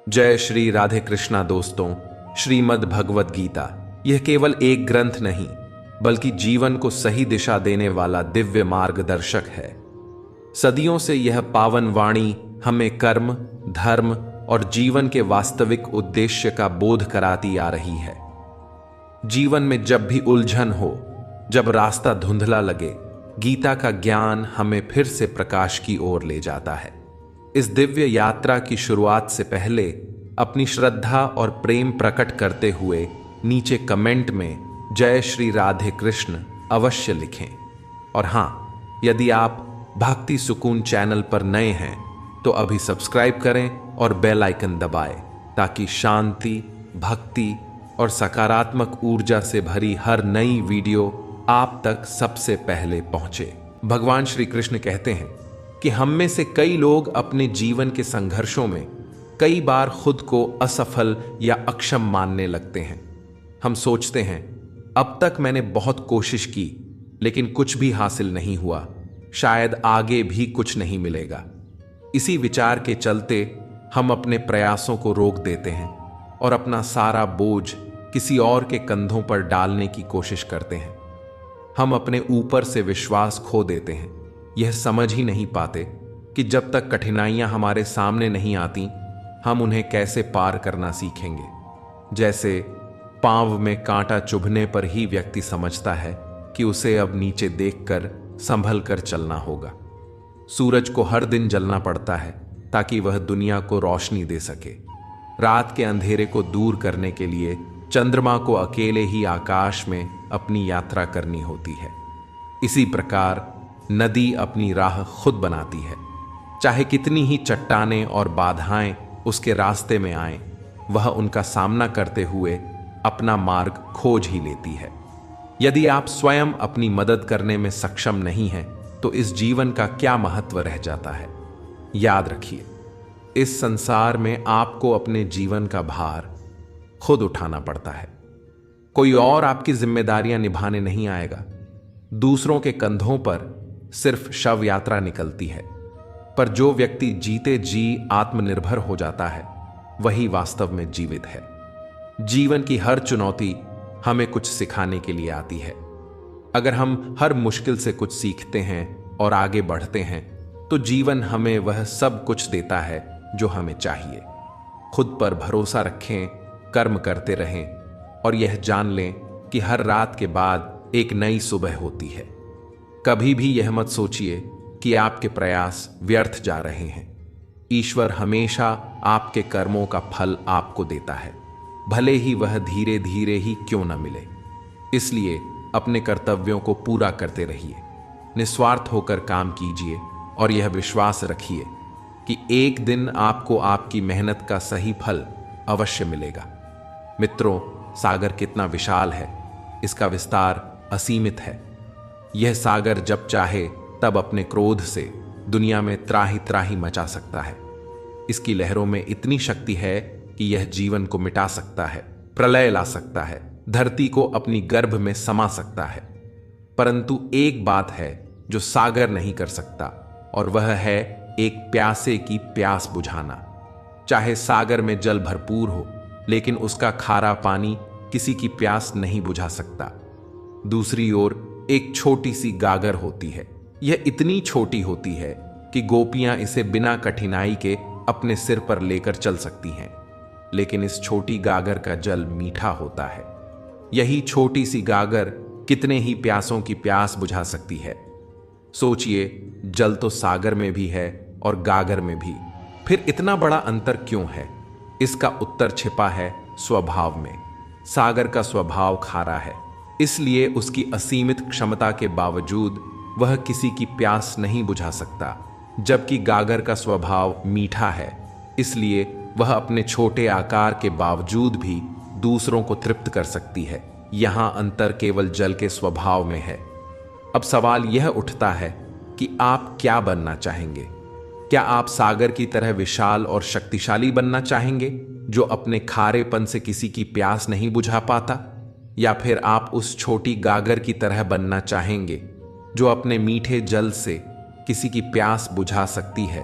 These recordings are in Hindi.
जय श्री राधे कृष्णा दोस्तों। श्रीमद् भगवद गीता यह केवल एक ग्रंथ नहीं बल्कि जीवन को सही दिशा देने वाला दिव्य मार्गदर्शक है। सदियों से यह पावन वाणी हमें कर्म, धर्म और जीवन के वास्तविक उद्देश्य का बोध कराती आ रही है। जीवन में जब भी उलझन हो, जब रास्ता धुंधला लगे, गीता का ज्ञान हमें फिर से प्रकाश की ओर ले जाता है। इस दिव्य यात्रा की शुरुआत से पहले अपनी श्रद्धा और प्रेम प्रकट करते हुए नीचे कमेंट में जय श्री राधे कृष्ण अवश्य लिखें। और हाँ, यदि आप भक्ति सुकून चैनल पर नए हैं तो अभी सब्सक्राइब करें और बेल आइकन दबाएं ताकि शांति, भक्ति और सकारात्मक ऊर्जा से भरी हर नई वीडियो आप तक सबसे पहले पहुंचे। भगवान श्री कृष्ण कहते हैं कि हम में से कई लोग अपने जीवन के संघर्षों में कई बार खुद को असफल या अक्षम मानने लगते हैं। हम सोचते हैं, अब तक मैंने बहुत कोशिश की लेकिन कुछ भी हासिल नहीं हुआ, शायद आगे भी कुछ नहीं मिलेगा। इसी विचार के चलते हम अपने प्रयासों को रोक देते हैं और अपना सारा बोझ किसी और के कंधों पर डालने की कोशिश करते हैं। हम अपने ऊपर से विश्वास खो देते हैं, यह समझ ही नहीं पाते कि जब तक कठिनाइयां हमारे सामने नहीं आती, हम उन्हें कैसे पार करना सीखेंगे। जैसे पांव में कांटा चुभने पर ही व्यक्ति समझता है कि उसे अब नीचे देखकर संभल कर चलना होगा। सूरज को हर दिन जलना पड़ता है ताकि वह दुनिया को रोशनी दे सके। रात के अंधेरे को दूर करने के लिए चंद्रमा को अकेले ही आकाश में अपनी यात्रा करनी होती है। इसी प्रकार नदी अपनी राह खुद बनाती है। चाहे कितनी ही चट्टानें और बाधाएं उसके रास्ते में आएं, वह उनका सामना करते हुए अपना मार्ग खोज ही लेती है। यदि आप स्वयं अपनी मदद करने में सक्षम नहीं हैं, तो इस जीवन का क्या महत्व रह जाता है। याद रखिए, इस संसार में आपको अपने जीवन का भार खुद उठाना पड़ता है। कोई और आपकी जिम्मेदारियां निभाने नहीं आएगा। दूसरों के कंधों पर सिर्फ शव यात्रा निकलती है, पर जो व्यक्ति जीते जी आत्मनिर्भर हो जाता है वही वास्तव में जीवित है। जीवन की हर चुनौती हमें कुछ सिखाने के लिए आती है। अगर हम हर मुश्किल से कुछ सीखते हैं और आगे बढ़ते हैं तो जीवन हमें वह सब कुछ देता है जो हमें चाहिए। खुद पर भरोसा रखें, कर्म करते रहें और यह जान लें कि हर रात के बाद एक नई सुबह होती है। कभी भी यह मत सोचिए कि आपके प्रयास व्यर्थ जा रहे हैं। ईश्वर हमेशा आपके कर्मों का फल आपको देता है, भले ही वह धीरे धीरे ही क्यों न मिले। इसलिए अपने कर्तव्यों को पूरा करते रहिए, निस्वार्थ होकर काम कीजिए और यह विश्वास रखिए कि एक दिन आपको आपकी मेहनत का सही फल अवश्य मिलेगा। मित्रों, सागर कितना विशाल है, इसका विस्तार असीमित है। यह सागर जब चाहे तब अपने क्रोध से दुनिया में त्राही त्राही मचा सकता है। इसकी लहरों में इतनी शक्ति है कि यह जीवन को मिटा सकता है, प्रलय ला सकता है, धरती को अपनी गर्भ में समा सकता है। परंतु एक बात है जो सागर नहीं कर सकता, और वह है एक प्यासे की प्यास बुझाना। चाहे सागर में जल भरपूर हो, लेकिन उसका खारा पानी किसी की प्यास नहीं बुझा सकता। दूसरी ओर एक छोटी सी गागर होती है। यह इतनी छोटी होती है कि गोपियां इसे बिना कठिनाई के अपने सिर पर लेकर चल सकती हैं, लेकिन इस छोटी गागर का जल मीठा होता है। यही छोटी सी गागर कितने ही प्यासों की प्यास बुझा सकती है। सोचिए, जल तो सागर में भी है और गागर में भी, फिर इतना बड़ा अंतर क्यों है? इसका उत्तर छिपा है स्वभाव में। सागर का स्वभाव खारा है, इसलिए उसकी असीमित क्षमता के बावजूद वह किसी की प्यास नहीं बुझा सकता, जबकि गागर का स्वभाव मीठा है, इसलिए वह अपने छोटे आकार के बावजूद भी दूसरों को तृप्त कर सकती है। यहां अंतर केवल जल के स्वभाव में है। अब सवाल यह उठता है कि आप क्या बनना चाहेंगे? क्या आप सागर की तरह विशाल और शक्तिशाली बनना चाहेंगे, जो अपने खारेपन से किसी की प्यास नहीं बुझा पाता? या फिर आप उस छोटी गागर की तरह बनना चाहेंगे जो अपने मीठे जल से किसी की प्यास बुझा सकती है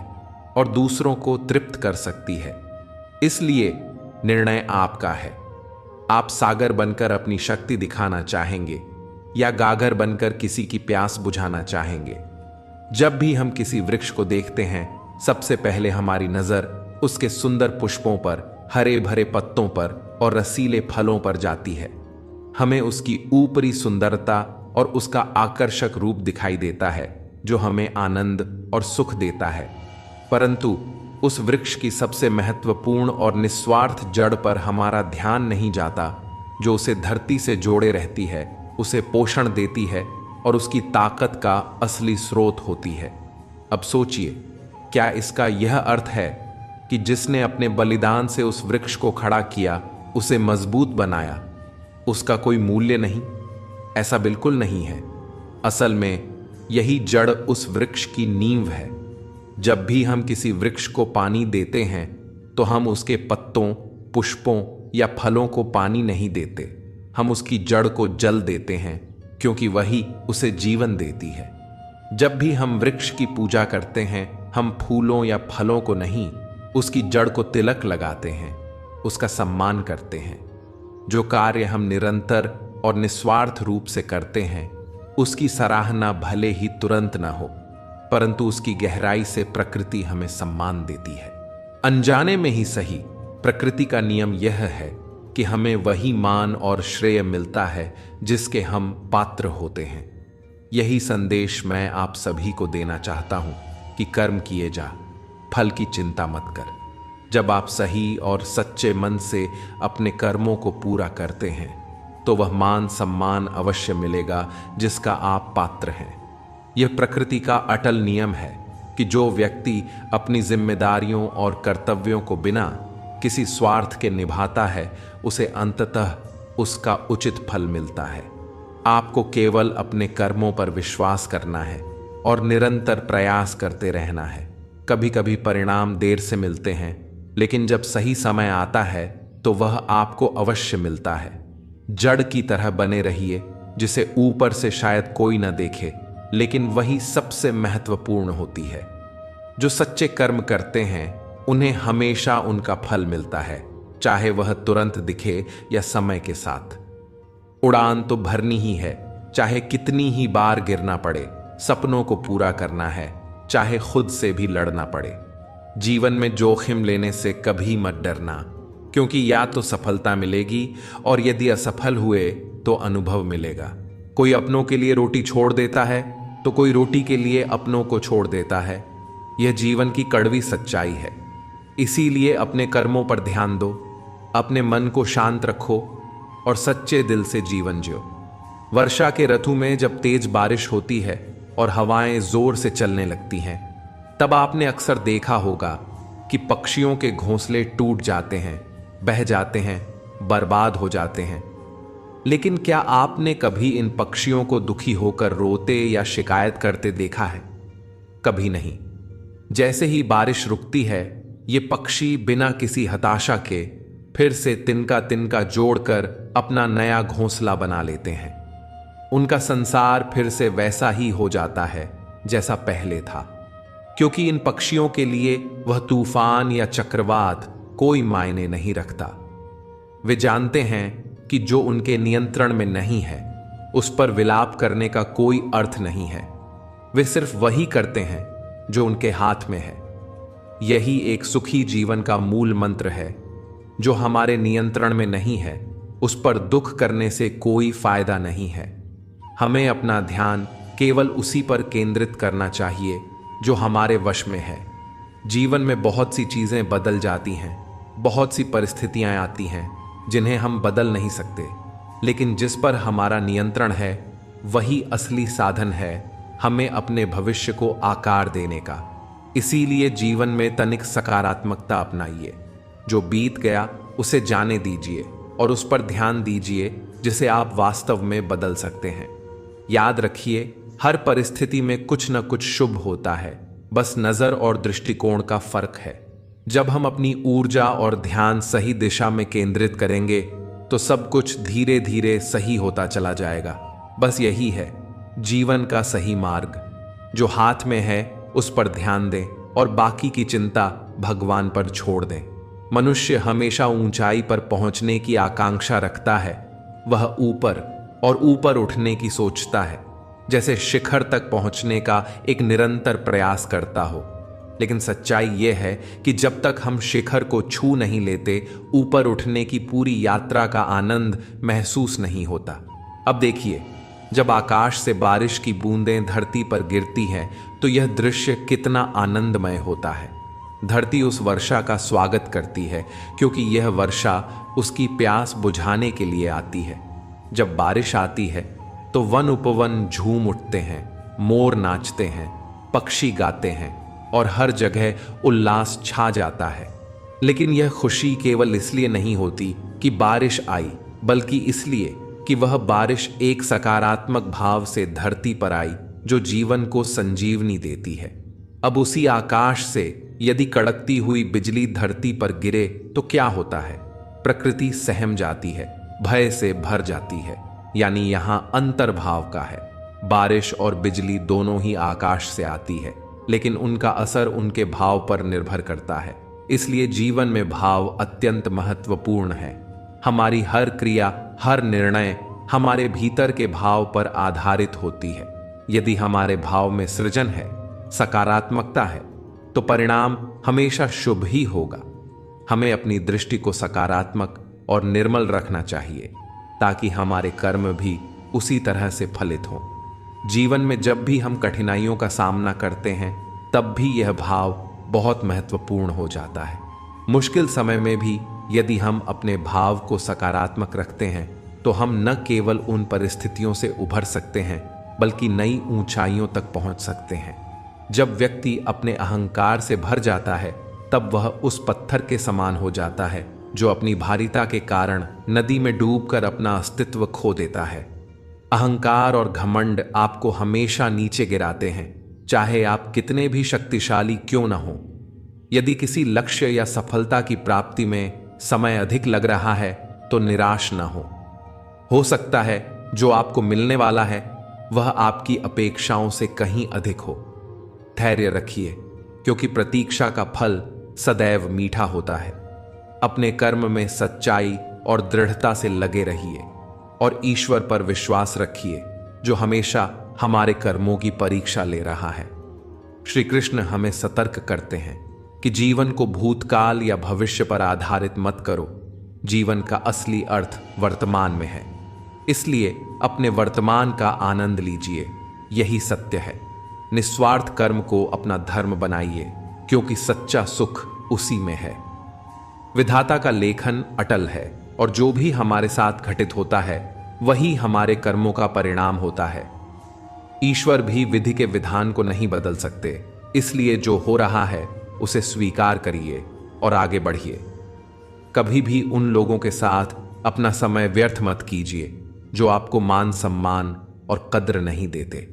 और दूसरों को तृप्त कर सकती है? इसलिए निर्णय आपका है। आप सागर बनकर अपनी शक्ति दिखाना चाहेंगे या गागर बनकर किसी की प्यास बुझाना चाहेंगे। जब भी हम किसी वृक्ष को देखते हैं, सबसे पहले हमारी नजर उसके सुंदर पुष्पों पर, हरे भरे पत्तों पर और रसीले फलों पर जाती है। हमें उसकी ऊपरी सुंदरता और उसका आकर्षक रूप दिखाई देता है, जो हमें आनंद और सुख देता है। परंतु उस वृक्ष की सबसे महत्वपूर्ण और निस्वार्थ जड़ पर हमारा ध्यान नहीं जाता, जो उसे धरती से जोड़े रहती है, उसे पोषण देती है और उसकी ताकत का असली स्रोत होती है। अब सोचिए, क्या इसका यह अर्थ है कि जिसने अपने बलिदान से उस वृक्ष को खड़ा किया, उसे मजबूत बनाया, उसका कोई मूल्य नहीं? ऐसा बिल्कुल नहीं है। असल में यही जड़ उस वृक्ष की नींव है। जब भी हम किसी वृक्ष को पानी देते हैं, तो हम उसके पत्तों, पुष्पों या फलों को पानी नहीं देते, हम उसकी जड़ को जल देते हैं, क्योंकि वही उसे जीवन देती है। जब भी हम वृक्ष की पूजा करते हैं, हम फूलों या फलों को नहीं, उसकी जड़ को तिलक लगाते हैं, उसका सम्मान करते हैं। जो कार्य हम निरंतर और निस्वार्थ रूप से करते हैं, उसकी सराहना भले ही तुरंत न हो, परंतु उसकी गहराई से प्रकृति हमें सम्मान देती है। अनजाने में ही सही, प्रकृति का नियम यह है कि हमें वही मान और श्रेय मिलता है जिसके हम पात्र होते हैं। यही संदेश मैं आप सभी को देना चाहता हूं कि कर्म किए जा, फल की चिंता मत कर। जब आप सही और सच्चे मन से अपने कर्मों को पूरा करते हैं, तो वह मान सम्मान अवश्य मिलेगा जिसका आप पात्र हैं। यह प्रकृति का अटल नियम है कि जो व्यक्ति अपनी जिम्मेदारियों और कर्तव्यों को बिना किसी स्वार्थ के निभाता है, उसे अंततः उसका उचित फल मिलता है। आपको केवल अपने कर्मों पर विश्वास करना है और निरंतर प्रयास करते रहना है। कभी कभी परिणाम देर से मिलते हैं, लेकिन जब सही समय आता है तो वह आपको अवश्य मिलता है। जड़ की तरह बने रहिए, जिसे ऊपर से शायद कोई न देखे, लेकिन वही सबसे महत्वपूर्ण होती है। जो सच्चे कर्म करते हैं, उन्हें हमेशा उनका फल मिलता है, चाहे वह तुरंत दिखे या समय के साथ। उड़ान तो भरनी ही है, चाहे कितनी ही बार गिरना पड़े। सपनों को पूरा करना है, चाहे खुद से भी लड़ना पड़े। जीवन में जोखिम लेने से कभी मत डरना, क्योंकि या तो सफलता मिलेगी और यदि असफल हुए तो अनुभव मिलेगा। कोई अपनों के लिए रोटी छोड़ देता है तो कोई रोटी के लिए अपनों को छोड़ देता है। यह जीवन की कड़वी सच्चाई है। इसीलिए अपने कर्मों पर ध्यान दो, अपने मन को शांत रखो और सच्चे दिल से जीवन जियो। वर्षा के ऋतु में जब तेज बारिश होती है और हवाएं जोर से चलने लगती हैं, तब आपने अक्सर देखा होगा कि पक्षियों के घोंसले टूट जाते हैं, बह जाते हैं, बर्बाद हो जाते हैं। लेकिन क्या आपने कभी इन पक्षियों को दुखी होकर रोते या शिकायत करते देखा है? कभी नहीं। जैसे ही बारिश रुकती है, ये पक्षी बिना किसी हताशा के फिर से तिनका तिनका जोड़कर अपना नया घोंसला बना लेते हैं। उनका संसार फिर से वैसा ही हो जाता है जैसा पहले था, क्योंकि इन पक्षियों के लिए वह तूफान या चक्रवात कोई मायने नहीं रखता। वे जानते हैं कि जो उनके नियंत्रण में नहीं है, उस पर विलाप करने का कोई अर्थ नहीं है। वे सिर्फ वही करते हैं जो उनके हाथ में है। यही एक सुखी जीवन का मूल मंत्र है। जो हमारे नियंत्रण में नहीं है, उस पर दुख करने से कोई फायदा नहीं है। हमें अपना ध्यान केवल उसी पर केंद्रित करना चाहिए जो हमारे वश में है। जीवन में बहुत सी चीजें बदल जाती हैं, बहुत सी परिस्थितियां आती हैं जिन्हें हम बदल नहीं सकते, लेकिन जिस पर हमारा नियंत्रण है, वही असली साधन है हमें अपने भविष्य को आकार देने का। इसीलिए जीवन में तनिक सकारात्मकता अपनाइए। जो बीत गया उसे जाने दीजिए और उस पर ध्यान दीजिए जिसे आप वास्तव में बदल सकते हैं। याद रखिए, हर परिस्थिति में कुछ न कुछ शुभ होता है, बस नजर और दृष्टिकोण का फर्क है। जब हम अपनी ऊर्जा और ध्यान सही दिशा में केंद्रित करेंगे, तो सब कुछ धीरे धीरे सही होता चला जाएगा। बस यही है जीवन का सही मार्ग। जो हाथ में है उस पर ध्यान दें और बाकी की चिंता भगवान पर छोड़ दें। मनुष्य हमेशा ऊंचाई पर पहुंचने की आकांक्षा रखता है। वह ऊपर और ऊपर उठने की सोचता है, जैसे शिखर तक पहुंचने का एक निरंतर प्रयास करता हो। लेकिन सच्चाई यह है कि जब तक हम शिखर को छू नहीं लेते, ऊपर उठने की पूरी यात्रा का आनंद महसूस नहीं होता। अब देखिए, जब आकाश से बारिश की बूंदें धरती पर गिरती हैं, तो यह दृश्य कितना आनंदमय होता है। धरती उस वर्षा का स्वागत करती है, क्योंकि यह वर्षा उसकी प्यास बुझाने के लिए आती है। जब बारिश आती है तो वन उपवन झूम उठते हैं, मोर नाचते हैं, पक्षी गाते हैं और हर जगह उल्लास छा जाता है। लेकिन यह खुशी केवल इसलिए नहीं होती कि बारिश आई, बल्कि इसलिए कि वह बारिश एक सकारात्मक भाव से धरती पर आई, जो जीवन को संजीवनी देती है। अब उसी आकाश से यदि कड़कती हुई बिजली धरती पर गिरे तो क्या होता है? प्रकृति सहम जाती है, भय से भर जाती है। यानी यहां अंतर्भाव का है। बारिश और बिजली दोनों ही आकाश से आती है, लेकिन उनका असर उनके भाव पर निर्भर करता है। इसलिए जीवन में भाव अत्यंत महत्वपूर्ण है। हमारी हर क्रिया, हर निर्णय हमारे भीतर के भाव पर आधारित होती है। यदि हमारे भाव में सृजन है, सकारात्मकता है, तो परिणाम हमेशा शुभ ही होगा। हमें अपनी दृष्टि को सकारात्मक और निर्मल रखना चाहिए, ताकि हमारे कर्म भी उसी तरह से फलित हों। जीवन में जब भी हम कठिनाइयों का सामना करते हैं, तब भी यह भाव बहुत महत्वपूर्ण हो जाता है। मुश्किल समय में भी यदि हम अपने भाव को सकारात्मक रखते हैं, तो हम न केवल उन परिस्थितियों से उभर सकते हैं, बल्कि नई ऊंचाइयों तक पहुंच सकते हैं। जब व्यक्ति अपने अहंकार से भर जाता है, तब वह उस पत्थर के समान हो जाता है जो अपनी भारीता के कारण नदी में डूबकर अपना अस्तित्व खो देता है। अहंकार और घमंड आपको हमेशा नीचे गिराते हैं, चाहे आप कितने भी शक्तिशाली क्यों न हो। यदि किसी लक्ष्य या सफलता की प्राप्ति में समय अधिक लग रहा है, तो निराश न हो सकता है जो आपको मिलने वाला है वह आपकी अपेक्षाओं से कहीं अधिक हो। धैर्य रखिए, क्योंकि प्रतीक्षा का फल सदैव मीठा होता है। अपने कर्म में सच्चाई और दृढ़ता से लगे रहिए और ईश्वर पर विश्वास रखिए, जो हमेशा हमारे कर्मों की परीक्षा ले रहा है। श्री कृष्ण हमें सतर्क करते हैं कि जीवन को भूतकाल या भविष्य पर आधारित मत करो। जीवन का असली अर्थ वर्तमान में है, इसलिए अपने वर्तमान का आनंद लीजिए। यही सत्य है। निस्वार्थ कर्म को अपना धर्म बनाइए, क्योंकि सच्चा सुख उसी में है। विधाता का लेखन अटल है और जो भी हमारे साथ घटित होता है वही हमारे कर्मों का परिणाम होता है। ईश्वर भी विधि के विधान को नहीं बदल सकते, इसलिए जो हो रहा है उसे स्वीकार करिए और आगे बढ़िए। कभी भी उन लोगों के साथ अपना समय व्यर्थ मत कीजिए जो आपको मान सम्मान और कद्र नहीं देते।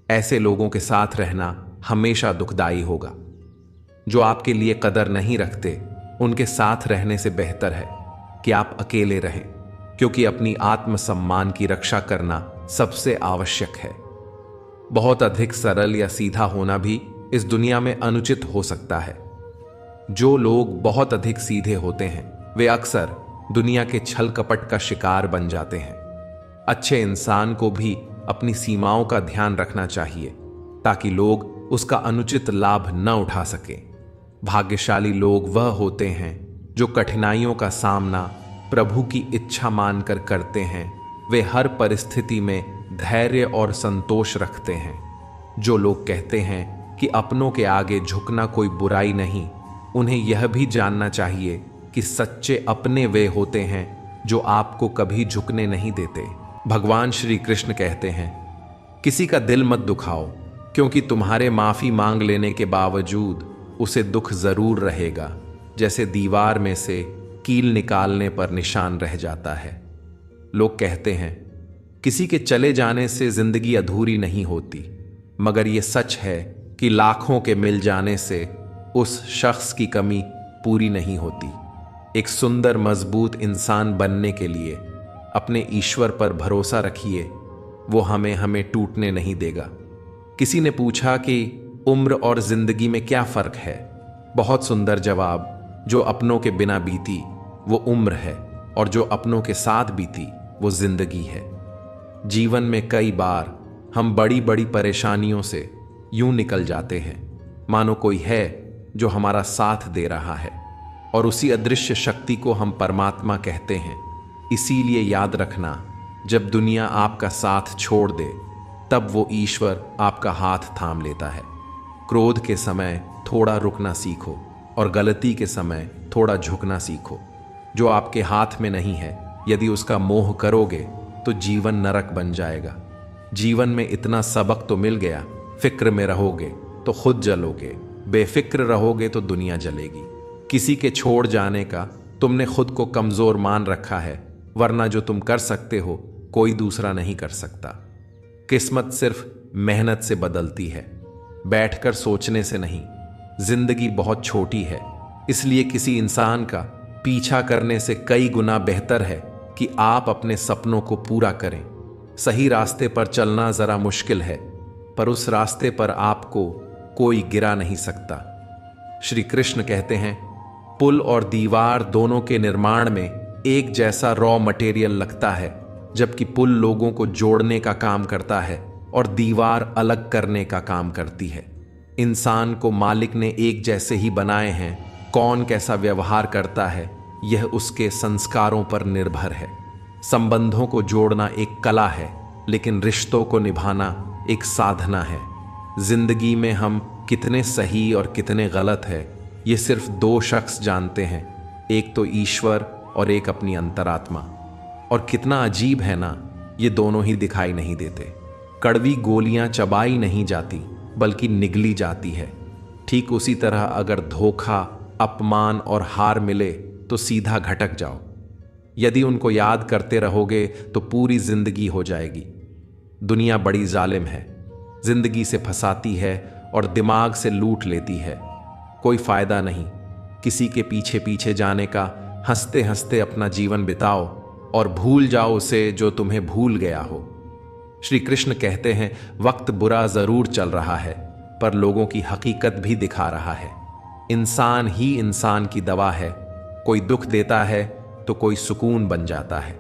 ऐसे लोगों के साथ रहना हमेशा दुखदाई होगा। जो आपके लिए कदर नहीं रखते, उनके साथ रहने से बेहतर है कि आप अकेले रहें, क्योंकि अपनी आत्मसम्मान की रक्षा करना सबसे आवश्यक है। बहुत अधिक सरल या सीधा होना भी इस दुनिया में अनुचित हो सकता है। जो लोग बहुत अधिक सीधे होते हैं, वे अक्सर दुनिया के छल कपट का शिकार बन जाते हैं। अच्छे इंसान को भी अपनी सीमाओं का ध्यान रखना चाहिए, ताकि लोग उसका अनुचित लाभ न उठा सकें। भाग्यशाली लोग वह होते हैं जो कठिनाइयों का सामना प्रभु की इच्छा मानकर करते हैं। वे हर परिस्थिति में धैर्य और संतोष रखते हैं। जो लोग कहते हैं कि अपनों के आगे झुकना कोई बुराई नहीं, उन्हें यह भी जानना चाहिए कि सच्चे अपने वे होते हैं जो आपको कभी झुकने नहीं देते। भगवान श्री कृष्ण कहते हैं, किसी का दिल मत दुखाओ, क्योंकि तुम्हारे माफी मांग लेने के बावजूद उसे दुख जरूर रहेगा, जैसे दीवार में से कील निकालने पर निशान रह जाता है। लोग कहते हैं किसी के चले जाने से जिंदगी अधूरी नहीं होती, मगर यह सच है कि लाखों के मिल जाने से उस शख्स की कमी पूरी नहीं होती। एक सुंदर मजबूत इंसान बनने के लिए अपने ईश्वर पर भरोसा रखिए, वो हमें टूटने नहीं देगा। किसी ने पूछा कि उम्र और जिंदगी में क्या फर्क है? बहुत सुंदर जवाब। जो अपनों के बिना बीती वो उम्र है, और जो अपनों के साथ बीती वो जिंदगी है। जीवन में कई बार हम बड़ी बड़ी परेशानियों से यूं निकल जाते हैं मानो कोई है जो हमारा साथ दे रहा है, और उसी अदृश्य शक्ति को हम परमात्मा कहते हैं। इसीलिए याद रखना, जब दुनिया आपका साथ छोड़ दे तब वो ईश्वर आपका हाथ थाम लेता है। क्रोध के समय थोड़ा रुकना सीखो और गलती के समय थोड़ा झुकना सीखो। जो आपके हाथ में नहीं है, यदि उसका मोह करोगे तो जीवन नरक बन जाएगा। जीवन में इतना सबक तो मिल गया, फिक्र में रहोगे तो खुद जलोगे, बेफिक्र रहोगे तो दुनिया जलेगी। किसी के छोड़ जाने का तुमने खुद को कमजोर मान रखा है, वरना जो तुम कर सकते हो कोई दूसरा नहीं कर सकता। किस्मत सिर्फ मेहनत से बदलती है, बैठकर सोचने से नहीं। जिंदगी बहुत छोटी है, इसलिए किसी इंसान का पीछा करने से कई गुना बेहतर है कि आप अपने सपनों को पूरा करें। सही रास्ते पर चलना जरा मुश्किल है, पर उस रास्ते पर आपको कोई गिरा नहीं सकता। श्री कृष्ण कहते हैं, पुल और दीवार दोनों के निर्माण में एक जैसा रॉ मटेरियल लगता है, जबकि पुल लोगों को जोड़ने का काम करता है और दीवार अलग करने का काम करती है। इंसान को मालिक ने एक जैसे ही बनाए हैं, कौन कैसा व्यवहार करता है यह उसके संस्कारों पर निर्भर है। संबंधों को जोड़ना एक कला है, लेकिन रिश्तों को निभाना एक साधना है। जिंदगी में हम कितने सही और कितने गलत है, ये सिर्फ दो शख्स जानते हैं, एक तो ईश्वर और एक अपनी अंतरात्मा। और कितना अजीब है ना, ये दोनों ही दिखाई नहीं देते। कड़वी गोलियां चबाई नहीं जाती बल्कि निगली जाती है। ठीक उसी तरह अगर धोखा, अपमान और हार मिले तो सीधा घटक जाओ। यदि उनको याद करते रहोगे तो पूरी जिंदगी हो जाएगी। दुनिया बड़ी जालिम है, जिंदगी से फंसाती है और दिमाग से लूट लेती है। कोई फायदा नहीं किसी के पीछे पीछे जाने का। हंसते हंसते अपना जीवन बिताओ और भूल जाओ उसे जो तुम्हें भूल गया हो। श्री कृष्ण कहते हैं, वक्त बुरा जरूर चल रहा है, पर लोगों की हकीकत भी दिखा रहा है। इंसान ही इंसान की दवा है, कोई दुख देता है तो कोई सुकून बन जाता है।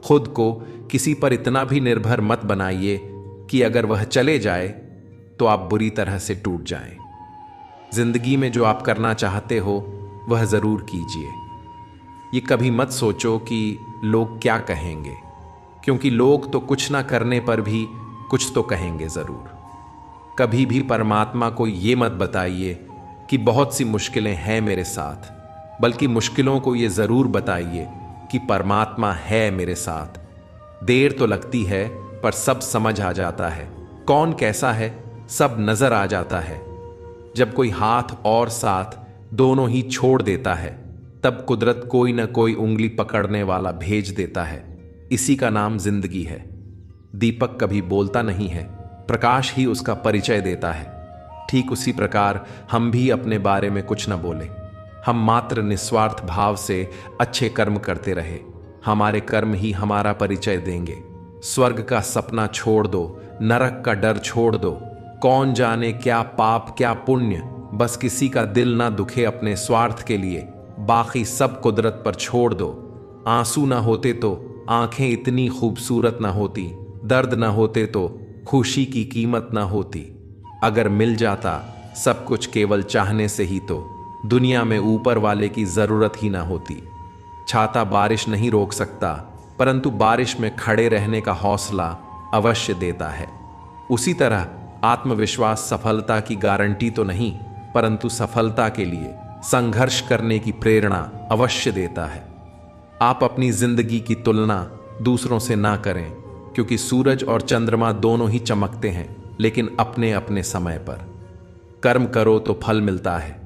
खुद को किसी पर इतना भी निर्भर मत बनाइए कि अगर वह चले जाए तो आप बुरी तरह से टूट जाएं। जिंदगी में जो आप करना चाहते हो वह जरूर कीजिए। ये कभी मत सोचो कि लोग क्या कहेंगे, क्योंकि लोग तो कुछ ना करने पर भी कुछ तो कहेंगे जरूर। कभी भी परमात्मा को ये मत बताइए कि बहुत सी मुश्किलें हैं मेरे साथ, बल्कि मुश्किलों को ये जरूर बताइए कि परमात्मा है मेरे साथ। देर तो लगती है पर सब समझ आ जाता है, कौन कैसा है सब नजर आ जाता है। जब कोई हाथ और साथ दोनों ही छोड़ देता है, तब कुदरत कोई ना कोई उंगली पकड़ने वाला भेज देता है। इसी का नाम जिंदगी है। दीपक कभी बोलता नहीं है, प्रकाश ही उसका परिचय देता है। ठीक उसी प्रकार हम भी अपने बारे में कुछ न बोले, हम मात्र निस्वार्थ भाव से अच्छे कर्म करते रहे। हमारे कर्म ही हमारा परिचय देंगे। स्वर्ग का सपना छोड़ दो, नरक का डर छोड़ दो। कौन जाने क्या पाप क्या पुण्य, बस किसी का दिल ना दुखे अपने स्वार्थ के लिए। बाकी सब कुदरत पर छोड़ दो। आंसू ना होते तो आंखें इतनी खूबसूरत ना होती, दर्द ना होते तो खुशी की कीमत ना होती। अगर मिल जाता सब कुछ केवल चाहने से ही तो दुनिया में ऊपर वाले की जरूरत ही ना होती। छाता बारिश नहीं रोक सकता, परंतु बारिश में खड़े रहने का हौसला अवश्य देता है। उसी तरह आत्मविश्वास सफलता की गारंटी तो नहीं, परंतु सफलता के लिए संघर्ष करने की प्रेरणा अवश्य देता है। आप अपनी जिंदगी की तुलना दूसरों से ना करें, क्योंकि सूरज और चंद्रमा दोनों ही चमकते हैं, लेकिन अपने अपने समय पर। कर्म करो तो फल मिलता है,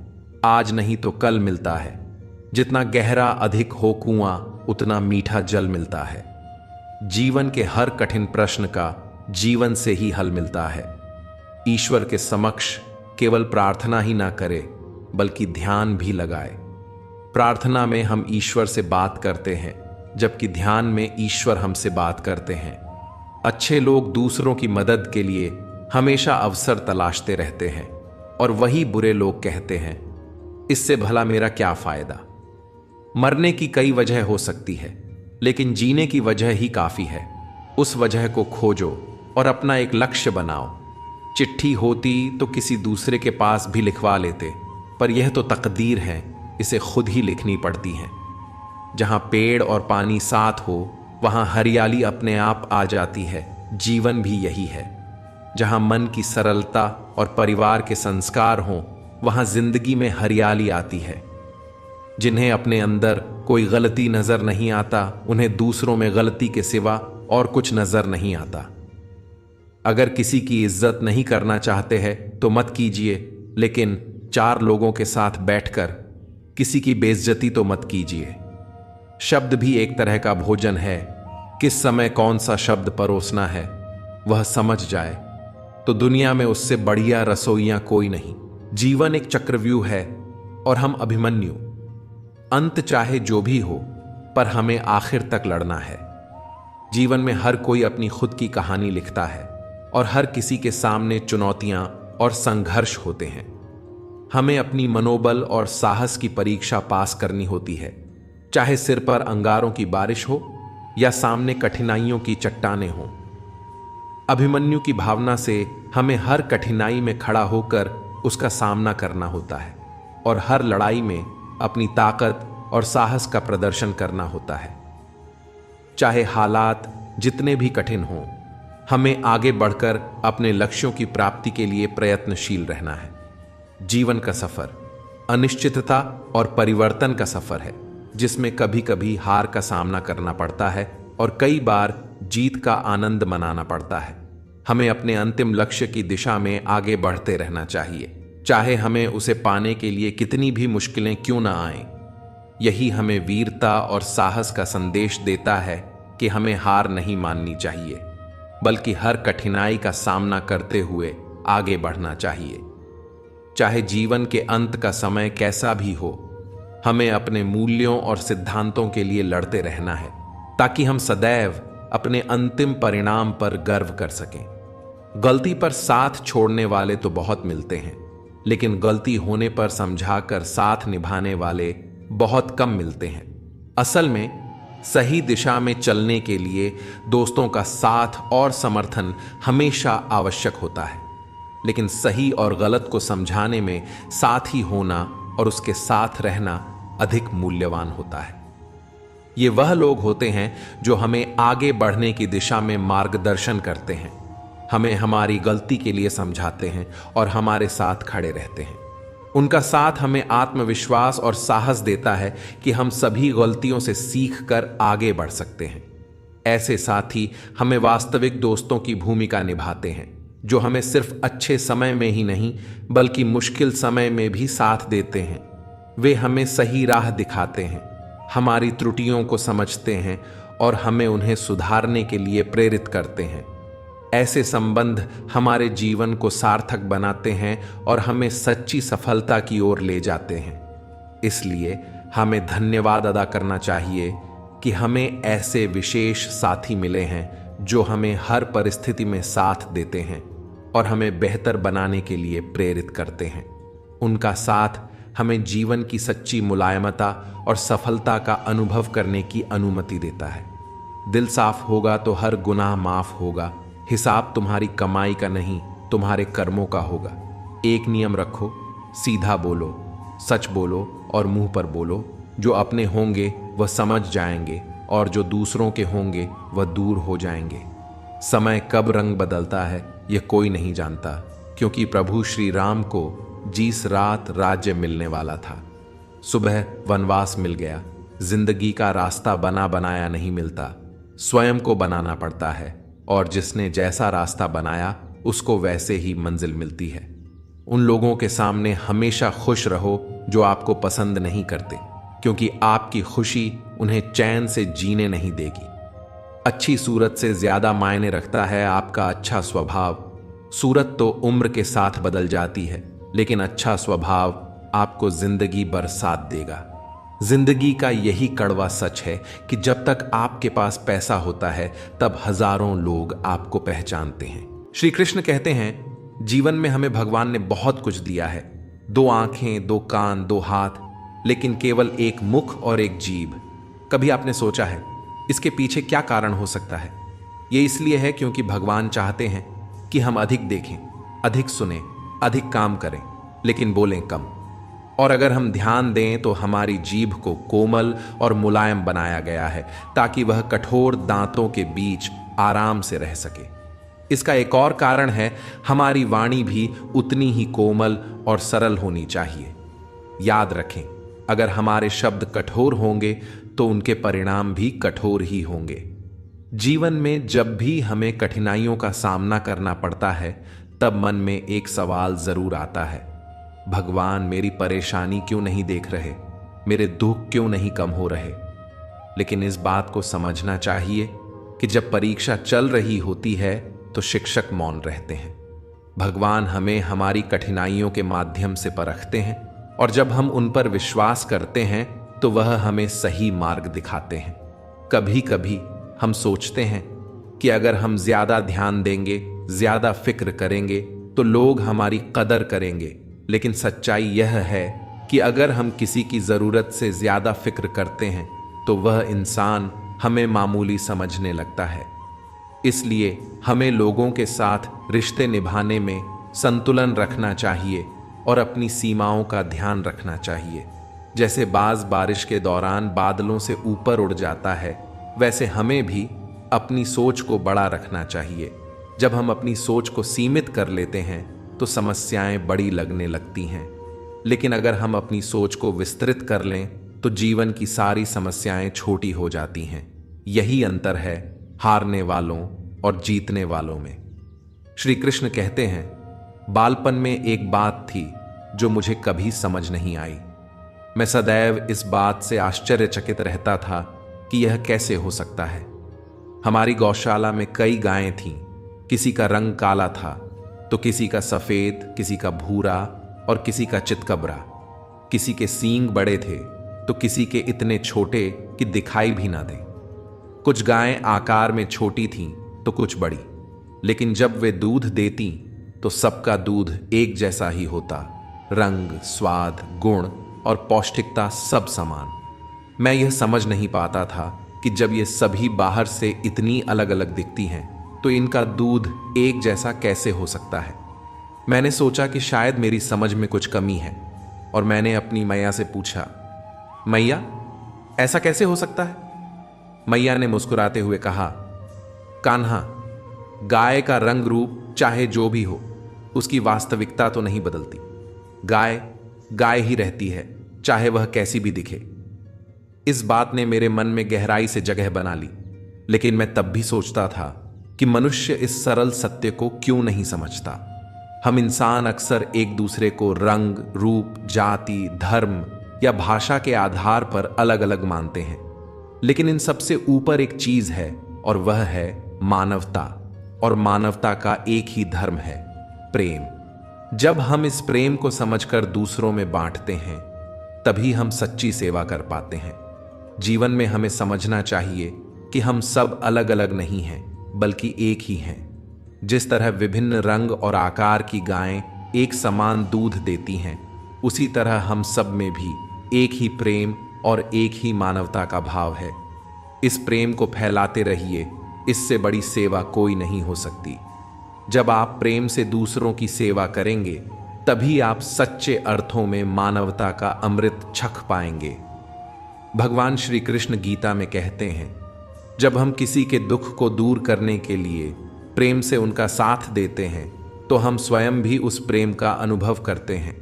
आज नहीं तो कल मिलता है। जितना गहरा अधिक हो कुआं, उतना मीठा जल मिलता है। जीवन के हर कठिन प्रश्न का जीवन से ही हल मिलता है। ईश्वर के समक्ष केवल प्रार्थना ही ना करे, बल्कि ध्यान भी लगाए। प्रार्थना में हम ईश्वर से बात करते हैं, जबकि ध्यान में ईश्वर हमसे बात करते हैं। अच्छे लोग दूसरों की मदद के लिए हमेशा अवसर तलाशते रहते हैं, और वही बुरे लोग कहते हैं, इससे भला मेरा क्या फायदा। मरने की कई वजह हो सकती है, लेकिन जीने की वजह ही काफी है। उस वजह को खोजो और अपना एक लक्ष्य बनाओ। चिट्ठी होती तो किसी दूसरे के पास भी लिखवा लेते, पर यह तो तकदीर है, इसे खुद ही लिखनी पड़ती है। जहां पेड़ और पानी साथ हो वहां हरियाली अपने आप आ जाती है। जीवन भी यही है। जहां मन की सरलता और परिवार के संस्कार हों वहां जिंदगी में हरियाली आती है। जिन्हें अपने अंदर कोई गलती नजर नहीं आता, उन्हें दूसरों में गलती के सिवा और कुछ नजर नहीं आता। अगर किसी की इज्जत नहीं करना चाहते हैं तो मत कीजिए, लेकिन 4 लोगों के साथ बैठकर किसी की बेइज्जती तो मत कीजिए। शब्द भी एक तरह का भोजन है। किस समय कौन सा शब्द परोसना है वह समझ जाए तो दुनिया में उससे बढ़िया रसोइयां कोई नहीं। जीवन एक चक्रव्यूह है और हम अभिमन्यु। अंत चाहे जो भी हो, पर हमें आखिर तक लड़ना है। जीवन में हर कोई अपनी खुद की कहानी लिखता है और हर किसी के सामने चुनौतियां और संघर्ष होते हैं। हमें अपनी मनोबल और साहस की परीक्षा पास करनी होती है, चाहे सिर पर अंगारों की बारिश हो या सामने कठिनाइयों की चट्टानें हों। अभिमन्यु की भावना से हमें हर कठिनाई में खड़ा होकर उसका सामना करना होता है और हर लड़ाई में अपनी ताकत और साहस का प्रदर्शन करना होता है। चाहे हालात जितने भी कठिन हों, हमें आगे बढ़कर अपने लक्ष्यों की प्राप्ति के लिए प्रयत्नशील रहना है। जीवन का सफर अनिश्चितता और परिवर्तन का सफर है, जिसमें कभी कभी हार का सामना करना पड़ता है और कई बार जीत का आनंद मनाना पड़ता है। हमें अपने अंतिम लक्ष्य की दिशा में आगे बढ़ते रहना चाहिए, चाहे हमें उसे पाने के लिए कितनी भी मुश्किलें क्यों ना आएं। यही हमें वीरता और साहस का संदेश देता है कि हमें हार नहीं माननी चाहिए, बल्कि हर कठिनाई का सामना करते हुए आगे बढ़ना चाहिए। चाहे जीवन के अंत का समय कैसा भी हो, हमें अपने मूल्यों और सिद्धांतों के लिए लड़ते रहना है, ताकि हम सदैव अपने अंतिम परिणाम पर गर्व कर सकें। गलती पर साथ छोड़ने वाले तो बहुत मिलते हैं, लेकिन गलती होने पर समझाकर साथ निभाने वाले बहुत कम मिलते हैं। असल में सही दिशा में चलने के लिए दोस्तों का साथ और समर्थन हमेशा आवश्यक होता है, लेकिन सही और गलत को समझाने में साथ ही होना और उसके साथ रहना अधिक मूल्यवान होता है। ये वह लोग होते हैं जो हमें आगे बढ़ने की दिशा में मार्गदर्शन करते हैं, हमें हमारी गलती के लिए समझाते हैं और हमारे साथ खड़े रहते हैं। उनका साथ हमें आत्मविश्वास और साहस देता है कि हम सभी गलतियों से सीख कर आगे बढ़ सकते हैं। ऐसे साथी हमें वास्तविक दोस्तों की भूमिका निभाते हैं, जो हमें सिर्फ अच्छे समय में ही नहीं बल्कि मुश्किल समय में भी साथ देते हैं। वे हमें सही राह दिखाते हैं, हमारी त्रुटियों को समझते हैं और हमें उन्हें सुधारने के लिए प्रेरित करते हैं। ऐसे संबंध हमारे जीवन को सार्थक बनाते हैं और हमें सच्ची सफलता की ओर ले जाते हैं। इसलिए हमें धन्यवाद अदा करना चाहिए कि हमें ऐसे विशेष साथी मिले हैं जो हमें हर परिस्थिति में साथ देते हैं और हमें बेहतर बनाने के लिए प्रेरित करते हैं। उनका साथ हमें जीवन की सच्ची मुलायमता और सफलता का अनुभव करने की अनुमति देता है। दिल साफ होगा तो हर गुनाह माफ होगा। हिसाब तुम्हारी कमाई का नहीं, तुम्हारे कर्मों का होगा। एक नियम रखो, सीधा बोलो, सच बोलो और मुंह पर बोलो। जो अपने होंगे वह समझ जाएंगे और जो दूसरों के होंगे वह दूर हो जाएंगे। समय कब रंग बदलता है यह कोई नहीं जानता, क्योंकि प्रभु श्री राम को जिस रात राज्य मिलने वाला था, सुबह वनवास मिल गया। जिंदगी का रास्ता बना बनाया नहीं मिलता, स्वयं को बनाना पड़ता है, और जिसने जैसा रास्ता बनाया उसको वैसे ही मंजिल मिलती है। उन लोगों के सामने हमेशा खुश रहो जो आपको पसंद नहीं करते, क्योंकि आपकी खुशी उन्हें चैन से जीने नहीं देगी। अच्छी सूरत से ज्यादा मायने रखता है आपका अच्छा स्वभाव। सूरत तो उम्र के साथ बदल जाती है, लेकिन अच्छा स्वभाव आपको जिंदगी भर साथ देगा। जिंदगी का यही कड़वा सच है कि जब तक आपके पास पैसा होता है तब हजारों लोग आपको पहचानते हैं। श्री कृष्ण कहते हैं, जीवन में हमें भगवान ने बहुत कुछ दिया है, दो आंखें, दो कान, दो हाथ, लेकिन केवल एक मुख और एक जीभ। कभी आपने सोचा है इसके पीछे क्या कारण हो सकता है? ये इसलिए है क्योंकि भगवान चाहते हैं कि हम अधिक देखें, अधिक सुने, अधिक काम करें, लेकिन बोलें कम। और अगर हम ध्यान दें तो हमारी जीभ को कोमल और मुलायम बनाया गया है ताकि वह कठोर दांतों के बीच आराम से रह सके। इसका एक और कारण है, हमारी वाणी भी उतनी ही कोमल और सरल होनी चाहिए। याद रखें, अगर हमारे शब्द कठोर होंगे तो उनके परिणाम भी कठोर ही होंगे। जीवन में जब भी हमें कठिनाइयों का सामना करना पड़ता है, तब मन में एक सवाल जरूर आता है, भगवान मेरी परेशानी क्यों नहीं देख रहे, मेरे दुख क्यों नहीं कम हो रहे। लेकिन इस बात को समझना चाहिए कि जब परीक्षा चल रही होती है तो शिक्षक मौन रहते हैं। भगवान हमें हमारी कठिनाइयों के माध्यम से परखते हैं, और जब हम उन पर विश्वास करते हैं तो वह हमें सही मार्ग दिखाते हैं। कभी कभी हम सोचते हैं कि अगर हम ज्यादा ध्यान देंगे, ज्यादा फिक्र करेंगे तो लोग हमारी कदर करेंगे, लेकिन सच्चाई यह है कि अगर हम किसी की जरूरत से ज्यादा फिक्र करते हैं तो वह इंसान हमें मामूली समझने लगता है। इसलिए हमें लोगों के साथ रिश्ते निभाने में संतुलन रखना चाहिए और अपनी सीमाओं का ध्यान रखना चाहिए। जैसे बाज बारिश के दौरान बादलों से ऊपर उड़ जाता है, वैसे हमें भी अपनी सोच को बड़ा रखना चाहिए। जब हम अपनी सोच को सीमित कर लेते हैं तो समस्याएं बड़ी लगने लगती हैं, लेकिन अगर हम अपनी सोच को विस्तृत कर लें तो जीवन की सारी समस्याएं छोटी हो जाती हैं। यही अंतर है हारने वालों और जीतने वालों में। श्री कृष्ण कहते हैं, बालपन में एक बात थी जो मुझे कभी समझ नहीं आई। मैं सदैव इस बात से आश्चर्यचकित रहता था कि यह कैसे हो सकता है। हमारी गौशाला में कई गायें थीं। किसी का रंग काला था तो किसी का सफेद, किसी का भूरा और किसी का चितकबरा। किसी के सींग बड़े थे तो किसी के इतने छोटे कि दिखाई भी ना दें। कुछ गायें आकार में छोटी थीं तो कुछ बड़ी, लेकिन जब वे दूध देती तो सबका दूध एक जैसा ही होता। रंग, स्वाद, गुण और पौष्टिकता सब समान। मैं यह समझ नहीं पाता था कि जब ये सभी बाहर से इतनी अलग अलग दिखती हैं तो इनका दूध एक जैसा कैसे हो सकता है। मैंने सोचा कि शायद मेरी समझ में कुछ कमी है, और मैंने अपनी मैया से पूछा, मैया ऐसा कैसे हो सकता है? मैया ने मुस्कुराते हुए कहा, कान्हा, गाय का रंग रूप चाहे जो भी हो, उसकी वास्तविकता तो नहीं बदलती। गाय गाय ही रहती है, चाहे वह कैसी भी दिखे। इस बात ने मेरे मन में गहराई से जगह बना ली, लेकिन मैं तब भी सोचता था कि मनुष्य इस सरल सत्य को क्यों नहीं समझता। हम इंसान अक्सर एक दूसरे को रंग, रूप, जाति, धर्म या भाषा के आधार पर अलग अलग मानते हैं, लेकिन इन सबसे ऊपर एक चीज है, और वह है मानवता। और मानवता का एक ही धर्म है, प्रेम। जब हम इस प्रेम को समझकर दूसरों में बांटते हैं, तभी हम सच्ची सेवा कर पाते हैं। जीवन में हमें समझना चाहिए कि हम सब अलग अलग नहीं हैं, बल्कि एक ही हैं। जिस तरह विभिन्न रंग और आकार की गायें एक समान दूध देती हैं, उसी तरह हम सब में भी एक ही प्रेम और एक ही मानवता का भाव है। इस प्रेम को फैलाते रहिए, इससे बड़ी सेवा कोई नहीं हो सकती। जब आप प्रेम से दूसरों की सेवा करेंगे, तभी आप सच्चे अर्थों में मानवता का अमृत चख पाएंगे। भगवान श्री कृष्ण गीता में कहते हैं, जब हम किसी के दुख को दूर करने के लिए प्रेम से उनका साथ देते हैं, तो हम स्वयं भी उस प्रेम का अनुभव करते हैं।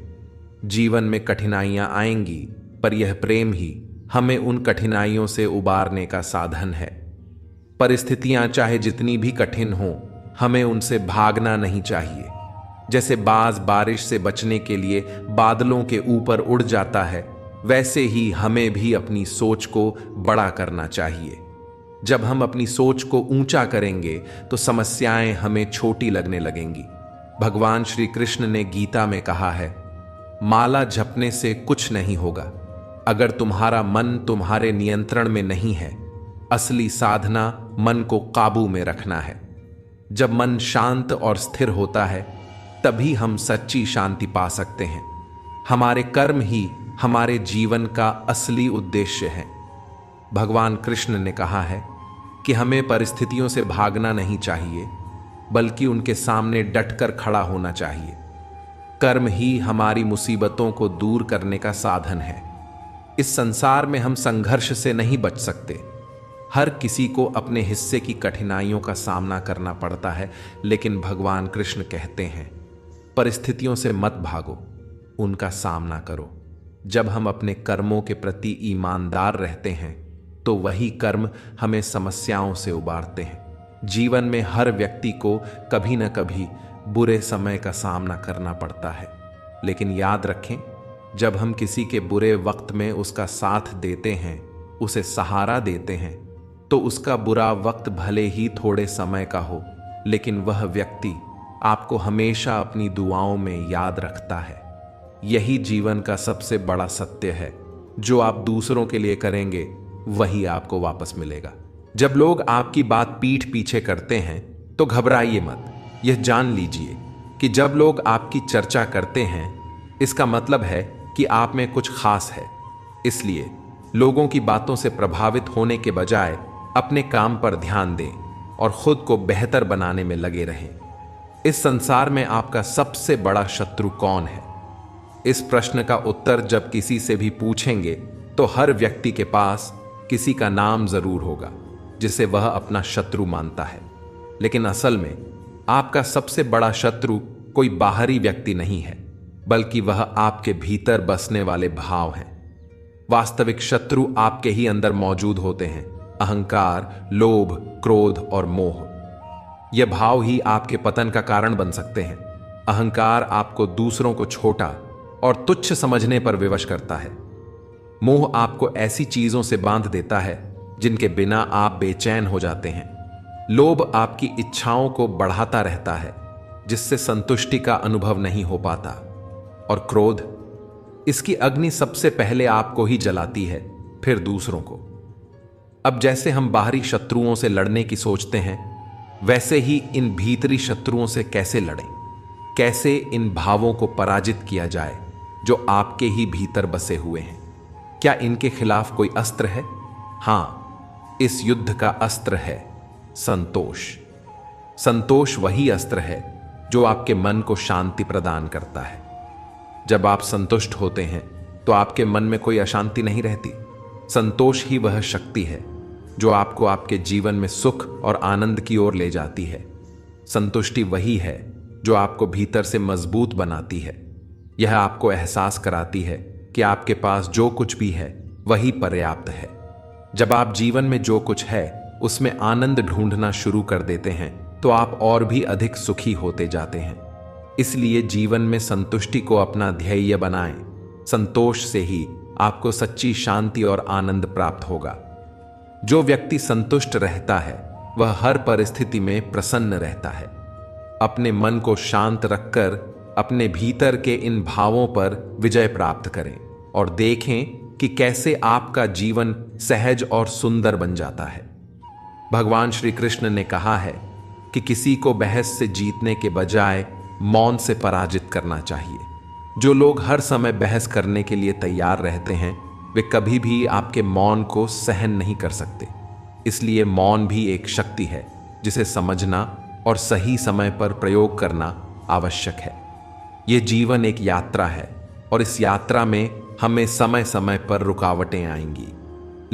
जीवन में कठिनाइयां आएंगी, पर यह प्रेम ही हमें उन कठिनाइयों से उबारने का साधन है। परिस्थितियां चाहे जितनी भी कठिन हों, हमें उनसे भागना नहीं चाहिए। जैसे बाज बारिश से बचने के लिए बादलों के ऊपर उड़ जाता है, वैसे ही हमें भी अपनी सोच को बड़ा करना चाहिए। जब हम अपनी सोच को ऊंचा करेंगे तो समस्याएं हमें छोटी लगने लगेंगी। भगवान श्री कृष्ण ने गीता में कहा है, माला जपने से कुछ नहीं होगा अगर तुम्हारा मन तुम्हारे नियंत्रण में नहीं है। असली साधना मन को काबू में रखना है। जब मन शांत और स्थिर होता है, तभी हम सच्ची शांति पा सकते हैं। हमारे कर्म ही हमारे जीवन का असली उद्देश्य है। भगवान कृष्ण ने कहा है कि हमें परिस्थितियों से भागना नहीं चाहिए, बल्कि उनके सामने डटकर खड़ा होना चाहिए। कर्म ही हमारी मुसीबतों को दूर करने का साधन है। इस संसार में हम संघर्ष से नहीं बच सकते। हर किसी को अपने हिस्से की कठिनाइयों का सामना करना पड़ता है, लेकिन भगवान कृष्ण कहते हैं, परिस्थितियों से मत भागो, उनका सामना करो। जब हम अपने कर्मों के प्रति ईमानदार रहते हैं, तो वही कर्म हमें समस्याओं से उबारते हैं। जीवन में हर व्यक्ति को कभी न कभी बुरे समय का सामना करना पड़ता है, लेकिन याद रखें, जब हम किसी के बुरे वक्त में उसका साथ देते हैं, उसे सहारा देते हैं, तो उसका बुरा वक्त भले ही थोड़े समय का हो, लेकिन वह व्यक्ति आपको हमेशा अपनी दुआओं में याद रखता है। यही जीवन का सबसे बड़ा सत्य है। जो आप दूसरों के लिए करेंगे, वही आपको वापस मिलेगा। जब लोग आपकी बात पीठ पीछे करते हैं, तो घबराइए मत। यह जान लीजिए कि जब लोग आपकी चर्चा करते हैं, इसका मतलब है कि आप में कुछ खास है। इसलिए लोगों की बातों से प्रभावित होने के बजाय अपने काम पर ध्यान दें और खुद को बेहतर बनाने में लगे रहें। इस संसार में आपका सबसे बड़ा शत्रु कौन है? इस प्रश्न का उत्तर जब किसी से भी पूछेंगे, तो हर व्यक्ति के पास किसी का नाम जरूर होगा जिसे वह अपना शत्रु मानता है। लेकिन असल में आपका सबसे बड़ा शत्रु कोई बाहरी व्यक्ति नहीं है, बल्कि वह आपके भीतर बसने वाले भाव हैं। वास्तविक शत्रु आपके ही अंदर मौजूद होते हैं। अहंकार, लोभ, क्रोध और मोह। यह भाव ही आपके पतन का कारण बन सकते हैं। अहंकार आपको दूसरों को छोटा और तुच्छ समझने पर विवश करता है। मोह आपको ऐसी चीजों से बांध देता है जिनके बिना आप बेचैन हो जाते हैं। लोभ आपकी इच्छाओं को बढ़ाता रहता है, जिससे संतुष्टि का अनुभव नहीं हो पाता। और क्रोध, इसकी अग्नि सबसे पहले आपको ही जलाती है, फिर दूसरों को। अब जैसे हम बाहरी शत्रुओं से लड़ने की सोचते हैं, वैसे ही इन भीतरी शत्रुओं से कैसे लड़ें? कैसे इन भावों को पराजित किया जाए जो आपके ही भीतर बसे हुए हैं? क्या इनके खिलाफ कोई अस्त्र है? हां, इस युद्ध का अस्त्र है संतोष। संतोष वही अस्त्र है जो आपके मन को शांति प्रदान करता है। जब आप संतुष्ट होते हैं, तो आपके मन में कोई अशांति नहीं रहती। संतोष ही वह शक्ति है जो आपको आपके जीवन में सुख और आनंद की ओर ले जाती है। संतुष्टि वही है जो आपको भीतर से मजबूत बनाती है। यह आपको एहसास कराती है कि आपके पास जो कुछ भी है, वही पर्याप्त है। जब आप जीवन में जो कुछ है उसमें आनंद ढूंढना शुरू कर देते हैं, तो आप और भी अधिक सुखी होते जाते हैं। इसलिए जीवन में संतुष्टि को अपना ध्येय बनाएं। संतोष से ही आपको सच्ची शांति और आनंद प्राप्त होगा। जो व्यक्ति संतुष्ट रहता है, वह हर परिस्थिति में प्रसन्न रहता है। अपने मन को शांत रखकर अपने भीतर के इन भावों पर विजय प्राप्त करें और देखें कि कैसे आपका जीवन सहज और सुंदर बन जाता है। भगवान श्री कृष्ण ने कहा है कि किसी को बहस से जीतने के बजाय मौन से पराजित करना चाहिए। जो लोग हर समय बहस करने के लिए तैयार रहते हैं, वे कभी भी आपके मौन को सहन नहीं कर सकते। इसलिए मौन भी एक शक्ति है जिसे समझना और सही समय पर प्रयोग करना आवश्यक है। यह जीवन एक यात्रा है और इस यात्रा में हमें समय समय पर रुकावटें आएंगी,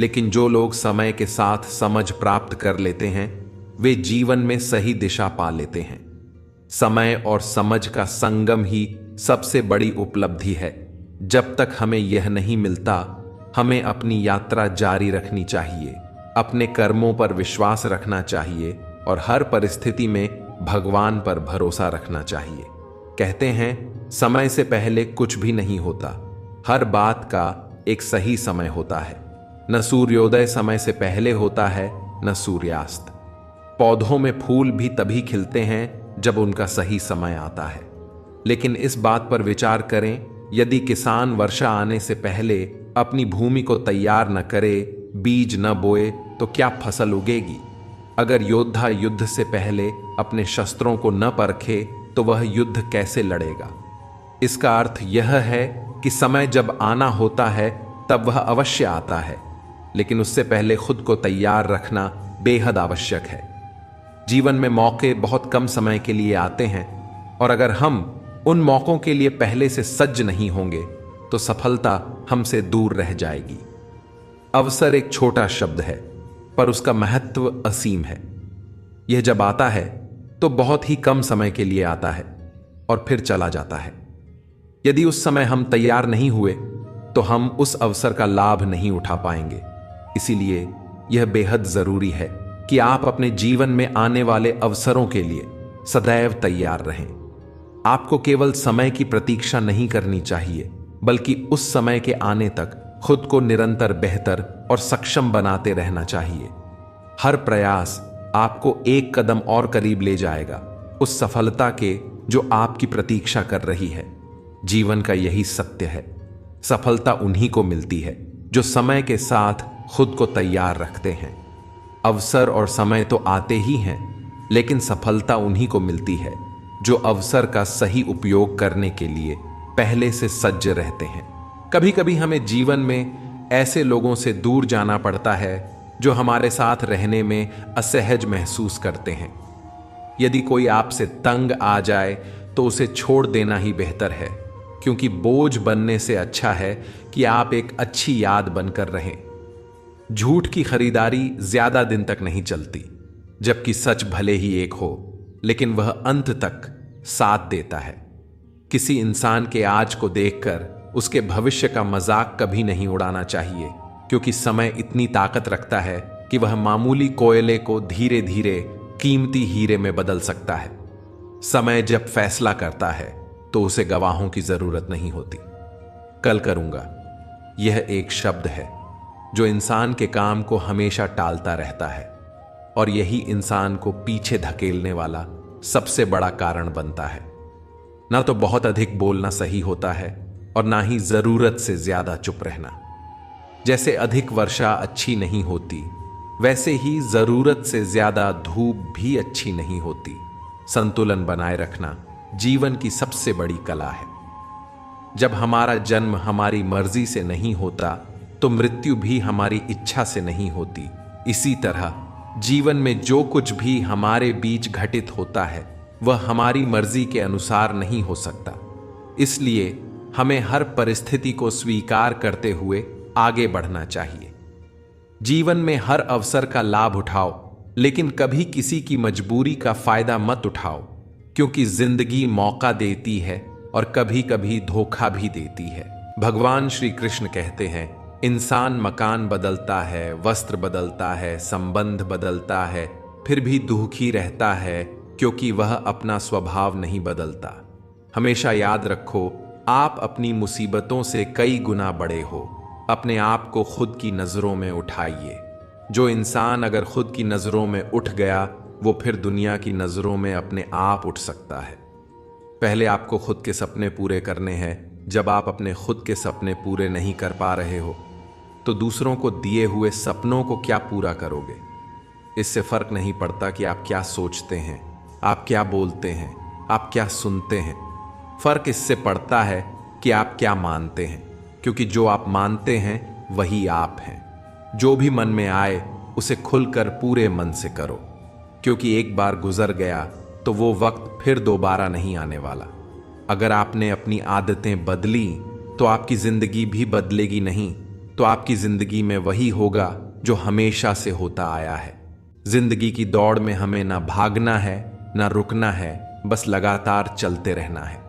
लेकिन जो लोग समय के साथ समझ प्राप्त कर लेते हैं, वे जीवन में सही दिशा पा लेते हैं। समय और समझ का संगम ही सबसे बड़ी उपलब्धि है। जब तक हमें यह नहीं मिलता, हमें अपनी यात्रा जारी रखनी चाहिए, अपने कर्मों पर विश्वास रखना चाहिए और हर परिस्थिति में भगवान पर भरोसा रखना चाहिए। कहते हैं, समय से पहले कुछ भी नहीं होता। हर बात का एक सही समय होता है। न सूर्योदय समय से पहले होता है, न सूर्यास्त। पौधों में फूल भी तभी खिलते हैं जब उनका सही समय आता है। लेकिन इस बात पर विचार करें, यदि किसान वर्षा आने से पहले अपनी भूमि को तैयार न करे, बीज न बोए, तो क्या फसल उगेगी? अगर योद्धा युद्ध से पहले अपने शस्त्रों को न परखे, तो वह युद्ध कैसे लड़ेगा? इसका अर्थ यह है कि समय जब आना होता है तब वह अवश्य आता है, लेकिन उससे पहले खुद को तैयार रखना बेहद आवश्यक है। जीवन में मौके बहुत कम समय के लिए आते हैं, और अगर हम उन मौकों के लिए पहले से सज्ज नहीं होंगे तो सफलता हमसे दूर रह जाएगी। अवसर एक छोटा शब्द है, पर उसका महत्व असीम है। यह जब आता है तो बहुत ही कम समय के लिए आता है और फिर चला जाता है। यदि उस समय हम तैयार नहीं हुए तो हम उस अवसर का लाभ नहीं उठा पाएंगे। इसीलिए यह बेहद जरूरी है कि आप अपने जीवन में आने वाले अवसरों के लिए सदैव तैयार रहें। आपको केवल समय की प्रतीक्षा नहीं करनी चाहिए, बल्कि उस समय के आने तक खुद को निरंतर बेहतर और सक्षम बनाते रहना चाहिए। हर प्रयास आपको एक कदम और करीब ले जाएगा उस सफलता के जो आपकी प्रतीक्षा कर रही है। जीवन का यही सत्य है, सफलता उन्हीं को मिलती है जो समय के साथ खुद को तैयार रखते हैं। अवसर और समय तो आते ही हैं, लेकिन सफलता उन्हीं को मिलती है जो अवसर का सही उपयोग करने के लिए पहले से सज्ज रहते हैं। कभी कभी हमें जीवन में ऐसे लोगों से दूर जाना पड़ता है जो हमारे साथ रहने में असहज महसूस करते हैं। यदि कोई आपसे तंग आ जाए तो उसे छोड़ देना ही बेहतर है, क्योंकि बोझ बनने से अच्छा है कि आप एक अच्छी याद बनकर रहें। झूठ की खरीदारी ज्यादा दिन तक नहीं चलती, जबकि सच भले ही एक हो, लेकिन वह अंत तक साथ देता है। किसी इंसान के आज को देखकर उसके भविष्य का मजाक कभी नहीं उड़ाना चाहिए, क्योंकि समय इतनी ताकत रखता है कि वह मामूली कोयले को धीरे धीरे कीमती हीरे में बदल सकता है। समय जब फैसला करता है तो उसे गवाहों की जरूरत नहीं होती। कल करूंगा, यह एक शब्द है जो इंसान के काम को हमेशा टालता रहता है, और यही इंसान को पीछे धकेलने वाला सबसे बड़ा कारण बनता है। ना तो बहुत अधिक बोलना सही होता है और ना ही जरूरत से ज्यादा चुप रहना। जैसे अधिक वर्षा अच्छी नहीं होती, वैसे ही जरूरत से ज्यादा धूप भी अच्छी नहीं होती। संतुलन बनाए रखना जीवन की सबसे बड़ी कला है। जब हमारा जन्म हमारी मर्जी से नहीं होता तो मृत्यु भी हमारी इच्छा से नहीं होती। इसी तरह जीवन में जो कुछ भी हमारे बीच घटित होता है वह हमारी मर्जी के अनुसार नहीं हो सकता। इसलिए हमें हर परिस्थिति को स्वीकार करते हुए आगे बढ़ना चाहिए। जीवन में हर अवसर का लाभ उठाओ, लेकिन कभी किसी की मजबूरी का फायदा मत उठाओ, क्योंकि जिंदगी मौका देती है और कभी कभी धोखा भी देती है। भगवान श्री कृष्ण कहते हैं, इंसान मकान बदलता है, वस्त्र बदलता है, संबंध बदलता है, फिर भी दुखी रहता है, क्योंकि वह अपना स्वभाव नहीं बदलता। हमेशा याद रखो, आप अपनी मुसीबतों से कई गुना बड़े हो। अपने आप को खुद की नजरों में उठाइए। जो इंसान अगर खुद की नजरों में उठ गया, वो फिर दुनिया की नजरों में अपने आप उठ सकता है। पहले आपको खुद के सपने पूरे करने हैं। जब आप अपने खुद के सपने पूरे नहीं कर पा रहे हो तो दूसरों को दिए हुए सपनों को क्या पूरा करोगे। इससे फर्क नहीं पड़ता कि आप क्या सोचते हैं, आप क्या बोलते हैं, आप क्या सुनते हैं। फर्क इससे पड़ता है कि आप क्या मानते हैं, क्योंकि जो आप मानते हैं वही आप हैं। जो भी मन में आए उसे खुलकर पूरे मन से करो, क्योंकि एक बार गुजर गया तो वो वक्त फिर दोबारा नहीं आने वाला। अगर आपने अपनी आदतें बदली तो आपकी जिंदगी भी बदलेगी, नहीं तो आपकी जिंदगी में वही होगा जो हमेशा से होता आया है। जिंदगी की दौड़ में हमें ना भागना है ना रुकना है, बस लगातार चलते रहना है।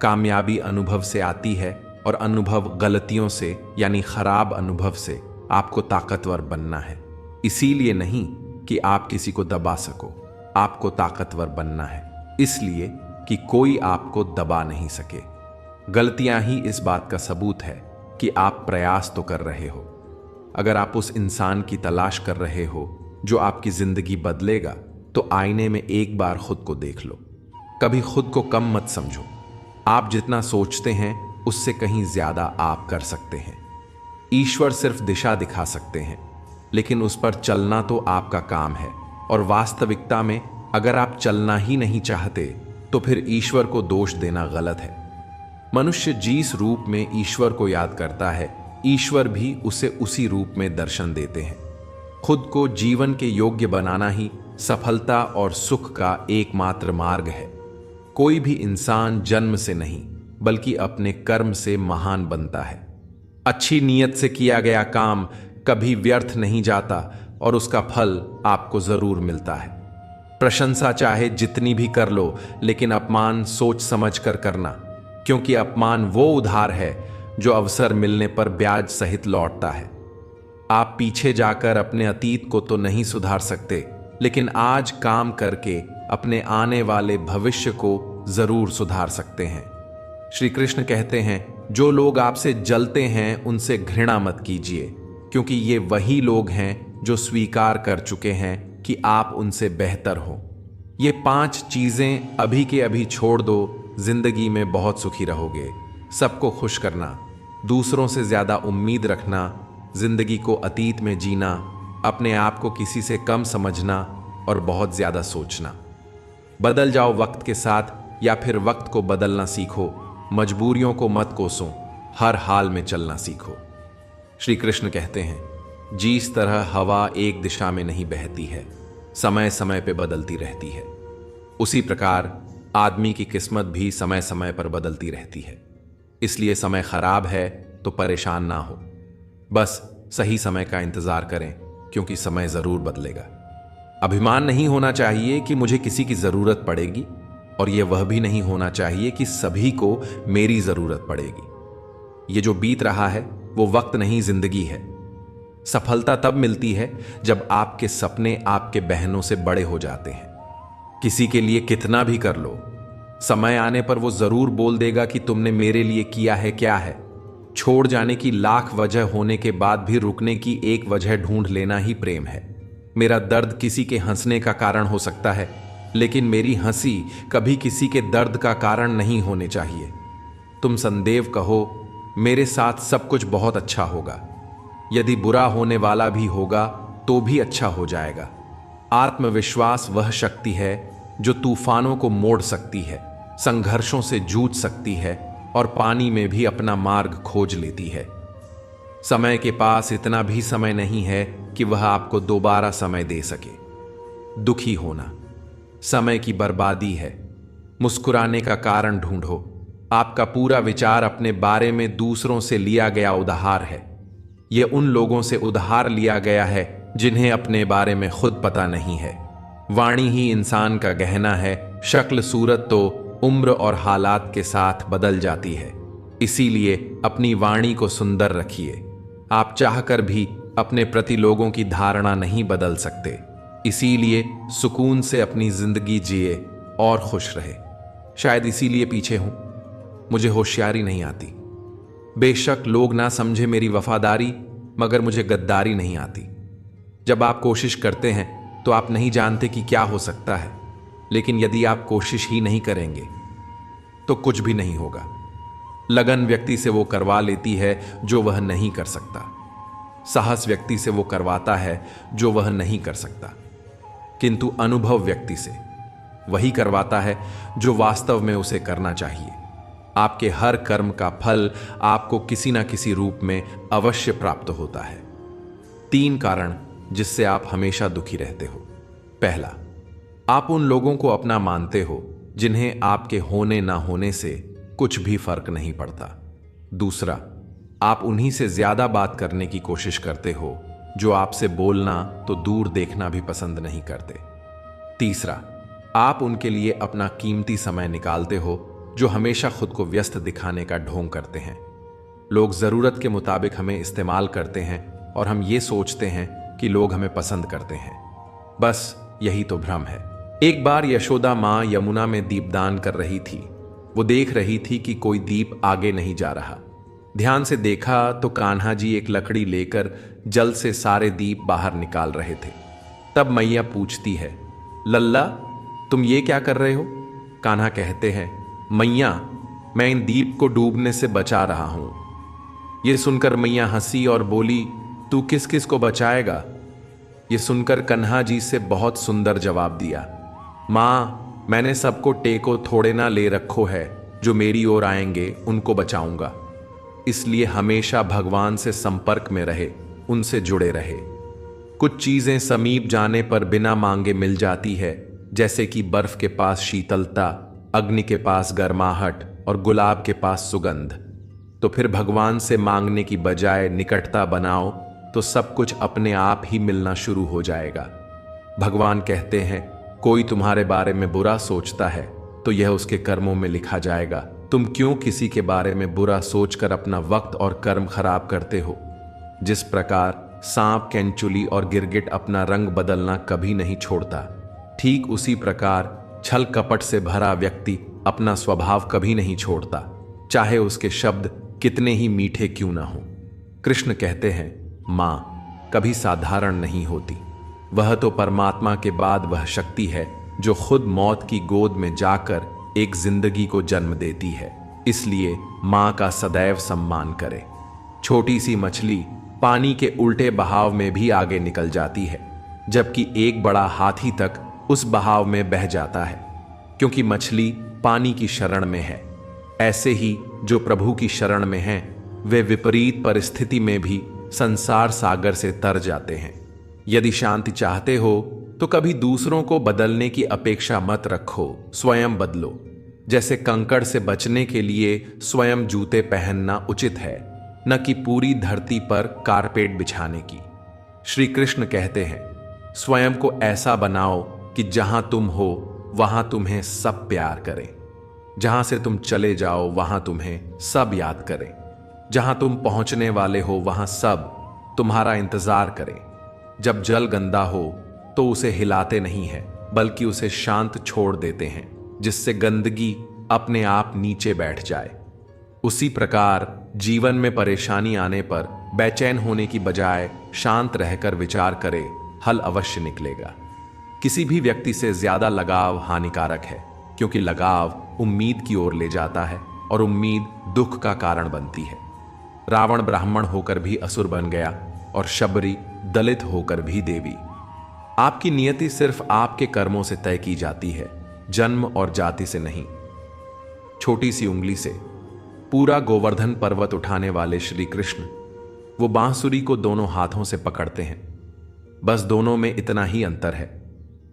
कामयाबी अनुभव से आती है और अनुभव गलतियों से यानी खराब अनुभव से आपको ताकतवर बनना है। इसीलिए नहीं कि आप किसी को दबा सको, आपको ताकतवर बनना है इसलिए कि कोई आपको दबा नहीं सके। गलतियां ही इस बात का सबूत है कि आप प्रयास तो कर रहे हो। अगर आप उस इंसान की तलाश कर रहे हो जो आपकी जिंदगी बदलेगा, तो आईने में एक बार खुद को देख लो। कभी खुद को कम मत समझो। आप जितना सोचते हैं उससे कहीं ज्यादा आप कर सकते हैं। ईश्वर सिर्फ दिशा दिखा सकते हैं, लेकिन उस पर चलना तो आपका काम है। और वास्तविकता में अगर आप चलना ही नहीं चाहते तो फिर ईश्वर को दोष देना गलत है। मनुष्य जिस रूप में ईश्वर को याद करता है, ईश्वर भी उसे उसी रूप में दर्शन देते हैं। खुद को जीवन के योग्य बनाना ही सफलता और सुख का एकमात्र मार्ग है। कोई भी इंसान जन्म से नहीं बल्कि अपने कर्म से महान बनता है। अच्छी नीयत से किया गया काम कभी व्यर्थ नहीं जाता और उसका फल आपको जरूर मिलता है। प्रशंसा चाहे जितनी भी कर लो, लेकिन अपमान सोच समझ कर करना, क्योंकि अपमान वो उधार है जो अवसर मिलने पर ब्याज सहित लौटता है। आप पीछे जाकर अपने अतीत को तो नहीं सुधार सकते, लेकिन आज काम करके अपने आने वाले भविष्य को जरूर सुधार सकते हैं। श्री कृष्ण कहते हैं, जो लोग आपसे जलते हैं उनसे घृणा मत कीजिए, क्योंकि ये वही लोग हैं जो स्वीकार कर चुके हैं कि आप उनसे बेहतर हो। ये 5 चीजें अभी के अभी छोड़ दो, जिंदगी में बहुत सुखी रहोगे। सबको खुश करना, दूसरों से ज्यादा उम्मीद रखना, जिंदगी को अतीत में जीना, अपने आप को किसी से कम समझना और बहुत ज्यादा सोचना। बदल जाओ वक्त के साथ, या फिर वक्त को बदलना सीखो। मजबूरियों को मत कोसो, हर हाल में चलना सीखो। श्री कृष्ण कहते हैं, जिस तरह हवा एक दिशा में नहीं बहती है, समय समय पे बदलती रहती है, उसी प्रकार आदमी की किस्मत भी समय समय पर बदलती रहती है। इसलिए समय खराब है तो परेशान ना हो, बस सही समय का इंतजार करें, क्योंकि समय जरूर बदलेगा। अभिमान नहीं होना चाहिए कि मुझे किसी की जरूरत पड़ेगी, और यह वह भी नहीं होना चाहिए कि सभी को मेरी जरूरत पड़ेगी। ये जो बीत रहा है वो वक्त नहीं, जिंदगी है। सफलता तब मिलती है जब आपके सपने आपके बहनों से बड़े हो जाते हैं। किसी के लिए कितना भी कर लो, समय आने पर वो जरूर बोल देगा कि तुमने मेरे लिए किया है क्या है। छोड़ जाने की लाख वजह होने के बाद भी रुकने की एक वजह ढूंढ लेना ही प्रेम है। मेरा दर्द किसी के हंसने का कारण हो सकता है, लेकिन मेरी हंसी कभी किसी के दर्द का कारण नहीं होने चाहिए। तुम संदेव कहो, मेरे साथ सब कुछ बहुत अच्छा होगा। यदि बुरा होने वाला भी होगा तो भी अच्छा हो जाएगा। आत्मविश्वास वह शक्ति है जो तूफानों को मोड़ सकती है, संघर्षों से जूझ सकती है और पानी में भी अपना मार्ग खोज लेती है। समय के पास इतना भी समय नहीं है कि वह आपको दोबारा समय दे सके। दुखी होना समय की बर्बादी है। मुस्कुराने का कारण ढूंढो। आपका पूरा विचार अपने बारे में दूसरों से लिया गया उधार है। यह उन लोगों से उधार लिया गया है जिन्हें अपने बारे में खुद पता नहीं है। वाणी ही इंसान का गहना है। शक्ल सूरत तो उम्र और हालात के साथ बदल जाती है, इसीलिए अपनी वाणी को सुंदर रखिए। आप चाहकर भी अपने प्रति लोगों की धारणा नहीं बदल सकते, इसीलिए सुकून से अपनी जिंदगी जिए और खुश रहे। शायद इसीलिए पीछे हूं, मुझे होशियारी नहीं आती। बेशक लोग ना समझे मेरी वफादारी, मगर मुझे गद्दारी नहीं आती। जब आप कोशिश करते हैं तो आप नहीं जानते कि क्या हो सकता है, लेकिन यदि आप कोशिश ही नहीं करेंगे तो कुछ भी नहीं होगा। लगन व्यक्ति से वो करवा लेती है जो वह नहीं कर सकता। साहस व्यक्ति से वो करवाता है जो वह नहीं कर सकता, किंतु अनुभव व्यक्ति से वही करवाता है जो वास्तव में उसे करना चाहिए। आपके हर कर्म का फल आपको किसी ना किसी रूप में अवश्य प्राप्त होता है। 3 कारण जिससे आप हमेशा दुखी रहते हो। पहला, आप उन लोगों को अपना मानते हो जिन्हें आपके होने ना होने से कुछ भी फर्क नहीं पड़ता। दूसरा, आप उन्हीं से ज्यादा बात करने की कोशिश करते हो जो आपसे बोलना तो दूर देखना भी पसंद नहीं करते। तीसरा, आप उनके लिए अपना कीमती समय निकालते हो जो हमेशा खुद को व्यस्त दिखाने का ढोंग करते हैं। लोग जरूरत के मुताबिक हमें इस्तेमाल करते हैं और हम ये सोचते हैं कि लोग हमें पसंद करते हैं। बस यही तो भ्रम है। एक बार यशोदा मां यमुना में दीपदान कर रही थी। वो देख रही थी कि कोई दीप आगे नहीं जा रहा। ध्यान से देखा तो कान्हा जी एक लकड़ी लेकर जल से सारे दीप बाहर निकाल रहे थे। तब मैया पूछती है, लल्ला तुम ये क्या कर रहे हो? कान्हा कहते हैं, मैया मैं इन दीप को डूबने से बचा रहा हूं। ये सुनकर मैया हंसी और बोली, तू किस किस को बचाएगा? ये सुनकर कन्हा जी से बहुत सुंदर जवाब दिया, मां मैंने सबको टेको थोड़े ना ले रखो है, जो मेरी ओर आएंगे उनको बचाऊंगा। इसलिए हमेशा भगवान से संपर्क में रहे, उनसे जुड़े रहे। कुछ चीजें समीप जाने पर बिना मांगे मिल जाती है, जैसे कि बर्फ के पास शीतलता, अग्नि के पास गर्माहट और गुलाब के पास सुगंध। तो फिर भगवान से मांगने की बजाय निकटता बनाओ तो सब कुछ अपने आप ही मिलना शुरू हो जाएगा। भगवान कहते हैं, कोई तुम्हारे बारे में बुरा सोचता है तो यह उसके कर्मों में लिखा जाएगा। तुम क्यों किसी के बारे में बुरा सोचकर अपना वक्त और कर्म खराब करते हो? जिस प्रकार सांप, केंचुली और गिरगिट अपना रंग बदलना कभी नहीं छोड़ता, ठीक उसी प्रकार छल कपट से भरा व्यक्ति अपना स्वभाव कभी नहीं छोड़ता, चाहे उसके शब्द कितने ही मीठे क्यों ना हो। कृष्ण कहते हैं, मां कभी साधारण नहीं होती। वह तो परमात्मा के बाद वह शक्ति है जो खुद मौत की गोद में जाकर एक जिंदगी को जन्म देती है। इसलिए मां का सदैव सम्मान करें। छोटी सी मछली पानी के उल्टे बहाव में भी आगे निकल जाती है, जबकि एक बड़ा हाथी तक उस बहाव में बह जाता है, क्योंकि मछली पानी की शरण में है। ऐसे ही जो प्रभु की शरण में हैं, वे विपरीत परिस्थिति में भी संसार सागर से तर जाते हैं। यदि शांति चाहते हो तो कभी दूसरों को बदलने की अपेक्षा मत रखो, स्वयं बदलो। जैसे कंकड़ से बचने के लिए स्वयं जूते पहनना उचित है, न कि पूरी धरती पर कारपेट बिछाने की। श्री कृष्ण कहते हैं, स्वयं को ऐसा बनाओ कि जहां तुम हो वहां तुम्हें सब प्यार करें, जहां से तुम चले जाओ वहां तुम्हें सब याद करें, जहां तुम पहुंचने वाले हो वहां सब तुम्हारा इंतजार करें। जब जल गंदा हो तो उसे हिलाते नहीं है, बल्कि उसे शांत छोड़ देते हैं, जिससे गंदगी अपने आप नीचे बैठ जाए। उसी प्रकार जीवन में परेशानी आने पर बेचैन होने की बजाय शांत रहकर विचार करे, हल अवश्य निकलेगा। किसी भी व्यक्ति से ज्यादा लगाव हानिकारक है, क्योंकि लगाव उम्मीद की ओर ले जाता है और उम्मीद दुख का कारण बनती है। रावण ब्राह्मण होकर भी असुर बन गया और शबरी दलित होकर भी देवी। आपकी नियति सिर्फ आपके कर्मों से तय की जाती है, जन्म और जाति से नहीं। छोटी सी उंगली से पूरा गोवर्धन पर्वत उठाने वाले श्री कृष्ण, वो बांसुरी को दोनों हाथों से पकड़ते हैं। बस दोनों में इतना ही अंतर है।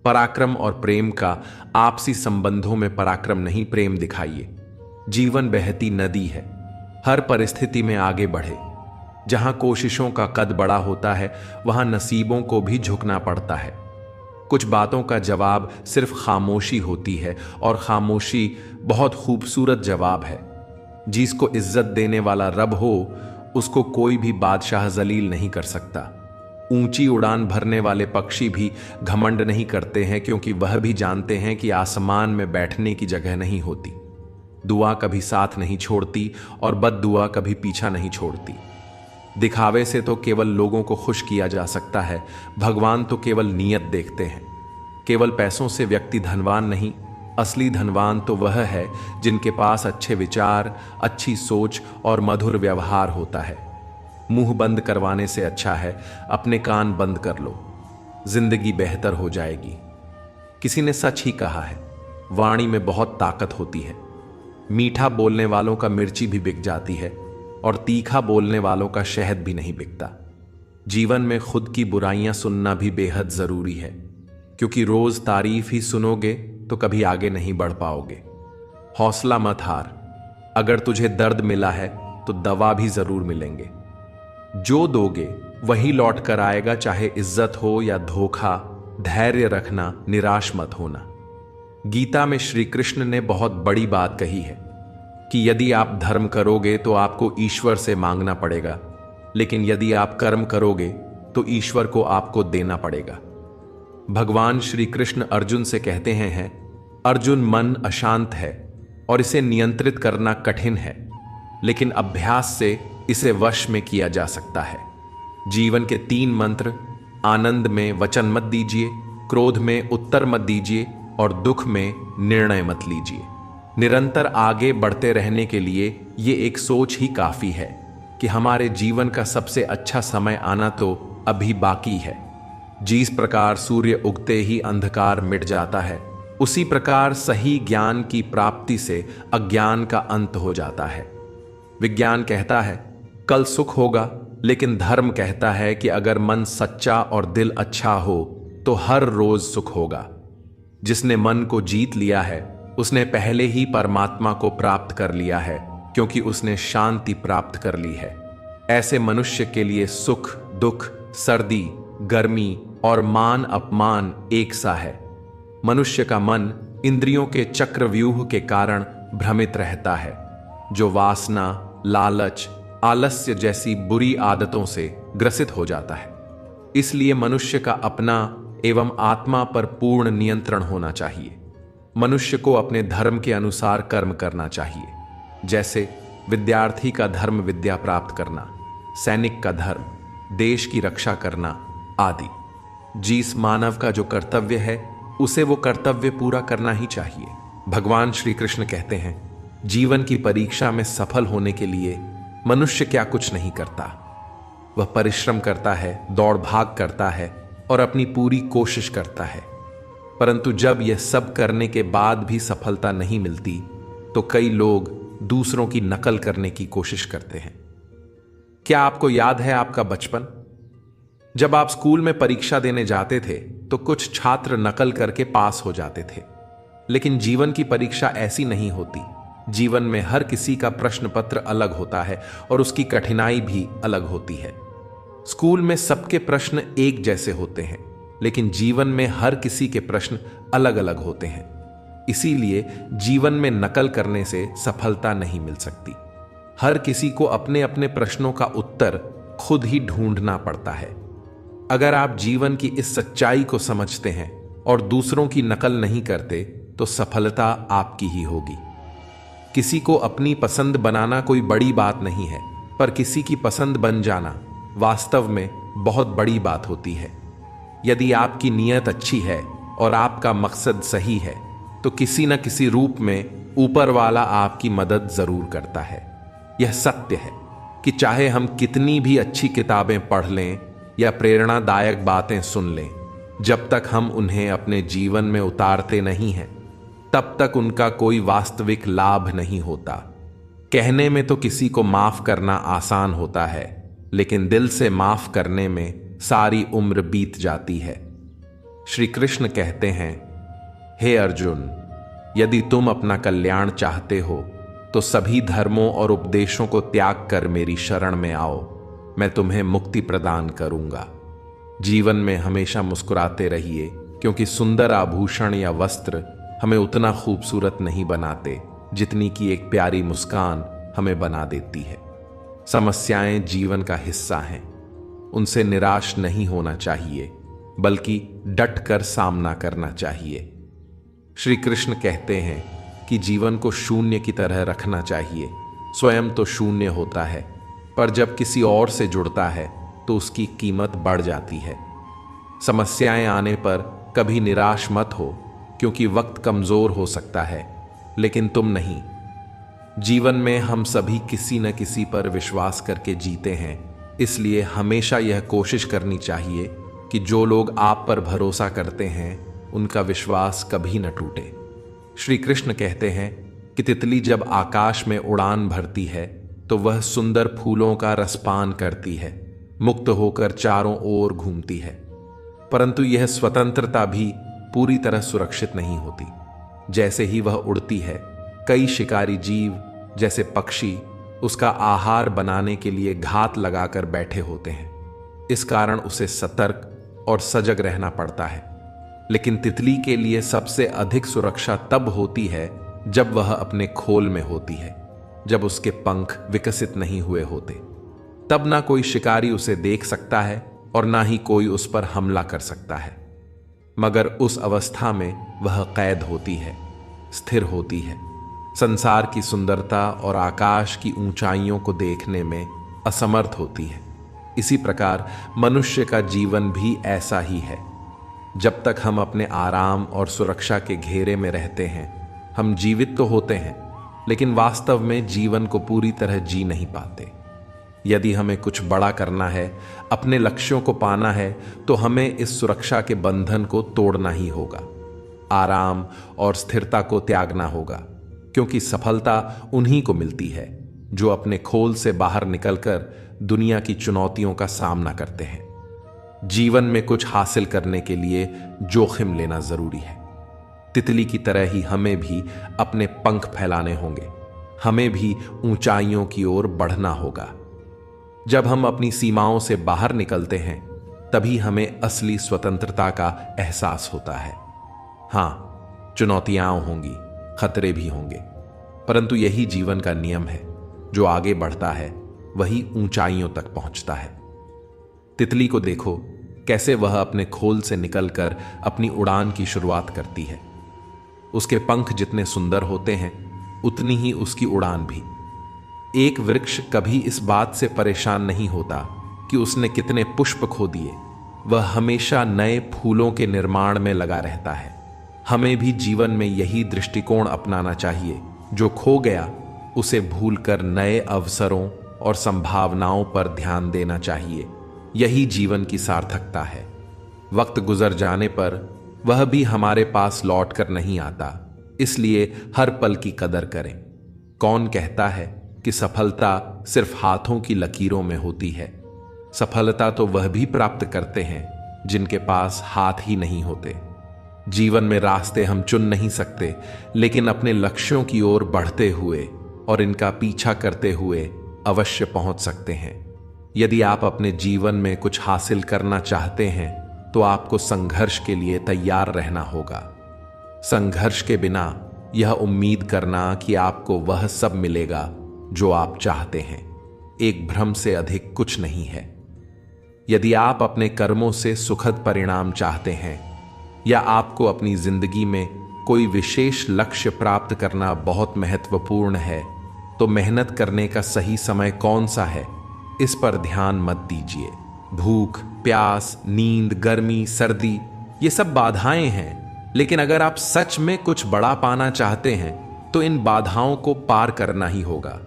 पराक्रम और प्रेम का आपसी संबंधों में पराक्रम नहीं, प्रेम दिखाइए। जीवन बहती नदी है, हर परिस्थिति में आगे बढ़े। जहां कोशिशों का कद बड़ा होता है, वहां नसीबों को भी झुकना पड़ता है। कुछ बातों का जवाब सिर्फ खामोशी होती है, और खामोशी बहुत खूबसूरत जवाब है। जिसको इज्जत देने वाला रब हो, उसको कोई भी बादशाह जलील नहीं कर सकता। ऊंची उड़ान भरने वाले पक्षी भी घमंड नहीं करते हैं, क्योंकि वह भी जानते हैं कि आसमान में बैठने की जगह नहीं होती। दुआ कभी साथ नहीं छोड़ती और बद्दुआ कभी पीछा नहीं छोड़ती। दिखावे से तो केवल लोगों को खुश किया जा सकता है, भगवान तो केवल नीयत देखते हैं। केवल पैसों से व्यक्ति धनवान नहीं, असली धनवान तो वह है जिनके पास अच्छे विचार, अच्छी सोच और मधुर व्यवहार होता है। मुंह बंद करवाने से अच्छा है अपने कान बंद कर लो, जिंदगी बेहतर हो जाएगी। किसी ने सच ही कहा है, वाणी में बहुत ताकत होती है। मीठा बोलने वालों का मिर्ची भी बिक जाती है, और तीखा बोलने वालों का शहद भी नहीं बिकता। जीवन में खुद की बुराइयां सुनना भी बेहद जरूरी है, क्योंकि रोज तारीफ ही सुनोगे तो कभी आगे नहीं बढ़ पाओगे। हौसला मत हार, अगर तुझे दर्द मिला है तो दवा भी जरूर मिलेंगे। जो दोगे वही लौट कर आएगा, चाहे इज्जत हो या धोखा। धैर्य रखना, निराश मत होना। गीता में श्री कृष्ण ने बहुत बड़ी बात कही है कि यदि आप धर्म करोगे तो आपको ईश्वर से मांगना पड़ेगा, लेकिन यदि आप कर्म करोगे तो ईश्वर को आपको देना पड़ेगा। भगवान श्री कृष्ण अर्जुन से कहते हैं, अर्जुन मन अशांत है और इसे नियंत्रित करना कठिन है, लेकिन अभ्यास से इसे वश में किया जा सकता है। जीवन के 3 मंत्र, आनंद में वचन मत दीजिए, क्रोध में उत्तर मत दीजिए और दुख में निर्णय मत लीजिए। निरंतर आगे बढ़ते रहने के लिए ये एक सोच ही काफी है कि हमारे जीवन का सबसे अच्छा समय आना तो अभी बाकी है। जिस प्रकार सूर्य उगते ही अंधकार मिट जाता है, उसी प्रकार सही ज्ञान की प्राप्ति से अज्ञान का अंत हो जाता है। विज्ञान कहता है कल सुख होगा, लेकिन धर्म कहता है कि अगर मन सच्चा और दिल अच्छा हो तो हर रोज सुख होगा। जिसने मन को जीत लिया है उसने पहले ही परमात्मा को प्राप्त कर लिया है, क्योंकि उसने शांति प्राप्त कर ली है। ऐसे मनुष्य के लिए सुख दुख, सर्दी गर्मी और मान अपमान एक सा है। मनुष्य का मन इंद्रियों के चक्रव्यूह के कारण भ्रमित रहता है, जो वासना, लालच, आलस्य जैसी बुरी आदतों से ग्रसित हो जाता है। इसलिए मनुष्य का अपना एवं आत्मा पर पूर्ण नियंत्रण होना चाहिए। मनुष्य को अपने धर्म के अनुसार कर्म करना चाहिए, जैसे विद्यार्थी का धर्म विद्या प्राप्त करना, सैनिक का धर्म देश की रक्षा करना आदि। जिस मानव का जो कर्तव्य है उसे वो कर्तव्य पूरा करना ही चाहिए। भगवान श्री कृष्ण कहते हैं, जीवन की परीक्षा में सफल होने के लिए मनुष्य क्या कुछ नहीं करता। वह परिश्रम करता है, दौड़ भाग करता है और अपनी पूरी कोशिश करता है, परंतु जब यह सब करने के बाद भी सफलता नहीं मिलती तो कई लोग दूसरों की नकल करने की कोशिश करते हैं। क्या आपको याद है आपका बचपन? जब आप स्कूल में परीक्षा देने जाते थे तो कुछ छात्र नकल करके पास हो जाते थे, लेकिन जीवन की परीक्षा ऐसी नहीं होती। जीवन में हर किसी का प्रश्न पत्र अलग होता है और उसकी कठिनाई भी अलग होती है। स्कूल में सबके प्रश्न एक जैसे होते हैं, लेकिन जीवन में हर किसी के प्रश्न अलग अलग होते हैं। इसीलिए जीवन में नकल करने से सफलता नहीं मिल सकती। हर किसी को अपने अपने प्रश्नों का उत्तर खुद ही ढूंढना पड़ता है। अगर आप जीवन की इस सच्चाई को समझते हैं और दूसरों की नकल नहीं करते तो सफलता आपकी ही होगी। किसी को अपनी पसंद बनाना कोई बड़ी बात नहीं है, पर किसी की पसंद बन जाना वास्तव में बहुत बड़ी बात होती है। यदि आपकी नीयत अच्छी है और आपका मकसद सही है तो किसी न किसी रूप में ऊपर वाला आपकी मदद जरूर करता है। यह सत्य है कि चाहे हम कितनी भी अच्छी किताबें पढ़ लें या प्रेरणादायक बातें सुन लें, जब तक हम उन्हें अपने जीवन में उतारते नहीं हैं तब तक उनका कोई वास्तविक लाभ नहीं होता। कहने में तो किसी को माफ करना आसान होता है, लेकिन दिल से माफ करने में सारी उम्र बीत जाती है। श्री कृष्ण कहते हैं, हे अर्जुन, यदि तुम अपना कल्याण चाहते हो तो सभी धर्मों और उपदेशों को त्याग कर मेरी शरण में आओ, मैं तुम्हें मुक्ति प्रदान करूंगा। जीवन में हमेशा मुस्कुराते रहिए, क्योंकि सुंदर आभूषण या वस्त्र हमें उतना खूबसूरत नहीं बनाते जितनी कि एक प्यारी मुस्कान हमें बना देती है। समस्याएं जीवन का हिस्सा हैं, उनसे निराश नहीं होना चाहिए, बल्कि डट कर सामना करना चाहिए। श्री कृष्ण कहते हैं कि जीवन को शून्य की तरह रखना चाहिए। स्वयं तो शून्य होता है, पर जब किसी और से जुड़ता है तो उसकी कीमत बढ़ जाती है। समस्याएं आने पर कभी निराश मत हो, क्योंकि वक्त कमजोर हो सकता है, लेकिन तुम नहीं। जीवन में हम सभी किसी न किसी पर विश्वास करके जीते हैं, इसलिए हमेशा यह कोशिश करनी चाहिए कि जो लोग आप पर भरोसा करते हैं उनका विश्वास कभी न टूटे। श्री कृष्ण कहते हैं कि तितली जब आकाश में उड़ान भरती है तो वह सुंदर फूलों का रसपान करती है, मुक्त होकर चारों ओर घूमती है, परंतु यह स्वतंत्रता भी पूरी तरह सुरक्षित नहीं होती। जैसे ही वह उड़ती है, कई शिकारी जीव जैसे पक्षी उसका आहार बनाने के लिए घात लगाकर बैठे होते हैं। इस कारण उसे सतर्क और सजग रहना पड़ता है। लेकिन तितली के लिए सबसे अधिक सुरक्षा तब होती है जब वह अपने खोल में होती है, जब उसके पंख विकसित नहीं हुए होते। तब ना कोई शिकारी उसे देख सकता है और ना ही कोई उस पर हमला कर सकता है, मगर उस अवस्था में वह कैद होती है, स्थिर होती है, संसार की सुंदरता और आकाश की ऊंचाइयों को देखने में असमर्थ होती है। इसी प्रकार मनुष्य का जीवन भी ऐसा ही है। जब तक हम अपने आराम और सुरक्षा के घेरे में रहते हैं, हम जीवित तो होते हैं, लेकिन वास्तव में जीवन को पूरी तरह जी नहीं पाते। यदि हमें कुछ बड़ा करना है, अपने लक्ष्यों को पाना है, तो हमें इस सुरक्षा के बंधन को तोड़ना ही होगा। आराम और स्थिरता को त्यागना होगा, क्योंकि सफलता उन्हीं को मिलती है जो अपने खोल से बाहर निकलकर दुनिया की चुनौतियों का सामना करते हैं। जीवन में कुछ हासिल करने के लिए जोखिम लेना जरूरी है। तितली की तरह ही हमें भी अपने पंख फैलाने होंगे, हमें भी ऊंचाइयों की ओर बढ़ना होगा। जब हम अपनी सीमाओं से बाहर निकलते हैं तभी हमें असली स्वतंत्रता का एहसास होता है। हां, चुनौतियां होंगी, खतरे भी होंगे, परंतु यही जीवन का नियम है। जो आगे बढ़ता है वही ऊंचाइयों तक पहुंचता है। तितली को देखो, कैसे वह अपने खोल से निकलकर अपनी उड़ान की शुरुआत करती है। उसके पंख जितने सुंदर होते हैं उतनी ही उसकी उड़ान भी। एक वृक्ष कभी इस बात से परेशान नहीं होता कि उसने कितने पुष्प खो दिए, वह हमेशा नए फूलों के निर्माण में लगा रहता है। हमें भी जीवन में यही दृष्टिकोण अपनाना चाहिए। जो खो गया उसे भूलकर नए अवसरों और संभावनाओं पर ध्यान देना चाहिए। यही जीवन की सार्थकता है। वक्त गुजर जाने पर वह भी हमारे पास लौट कर नहीं आता, इसलिए हर पल की कदर करें। कौन कहता है कि सफलता सिर्फ हाथों की लकीरों में होती है? सफलता तो वह भी प्राप्त करते हैं जिनके पास हाथ ही नहीं होते। जीवन में रास्ते हम चुन नहीं सकते, लेकिन अपने लक्ष्यों की ओर बढ़ते हुए और इनका पीछा करते हुए अवश्य पहुंच सकते हैं। यदि आप अपने जीवन में कुछ हासिल करना चाहते हैं तो आपको संघर्ष के लिए तैयार रहना होगा। संघर्ष के बिना यह उम्मीद करना कि आपको वह सब मिलेगा जो आप चाहते हैं, एक भ्रम से अधिक कुछ नहीं है। यदि आप अपने कर्मों से सुखद परिणाम चाहते हैं या आपको अपनी जिंदगी में कोई विशेष लक्ष्य प्राप्त करना बहुत महत्वपूर्ण है, तो मेहनत करने का सही समय कौन सा है, इस पर ध्यान मत दीजिए। भूख, प्यास, नींद, गर्मी, सर्दी, ये सब बाधाएं हैं, लेकिन अगर आप सच में कुछ बड़ा पाना चाहते हैं तो इन बाधाओं को पार करना ही होगा।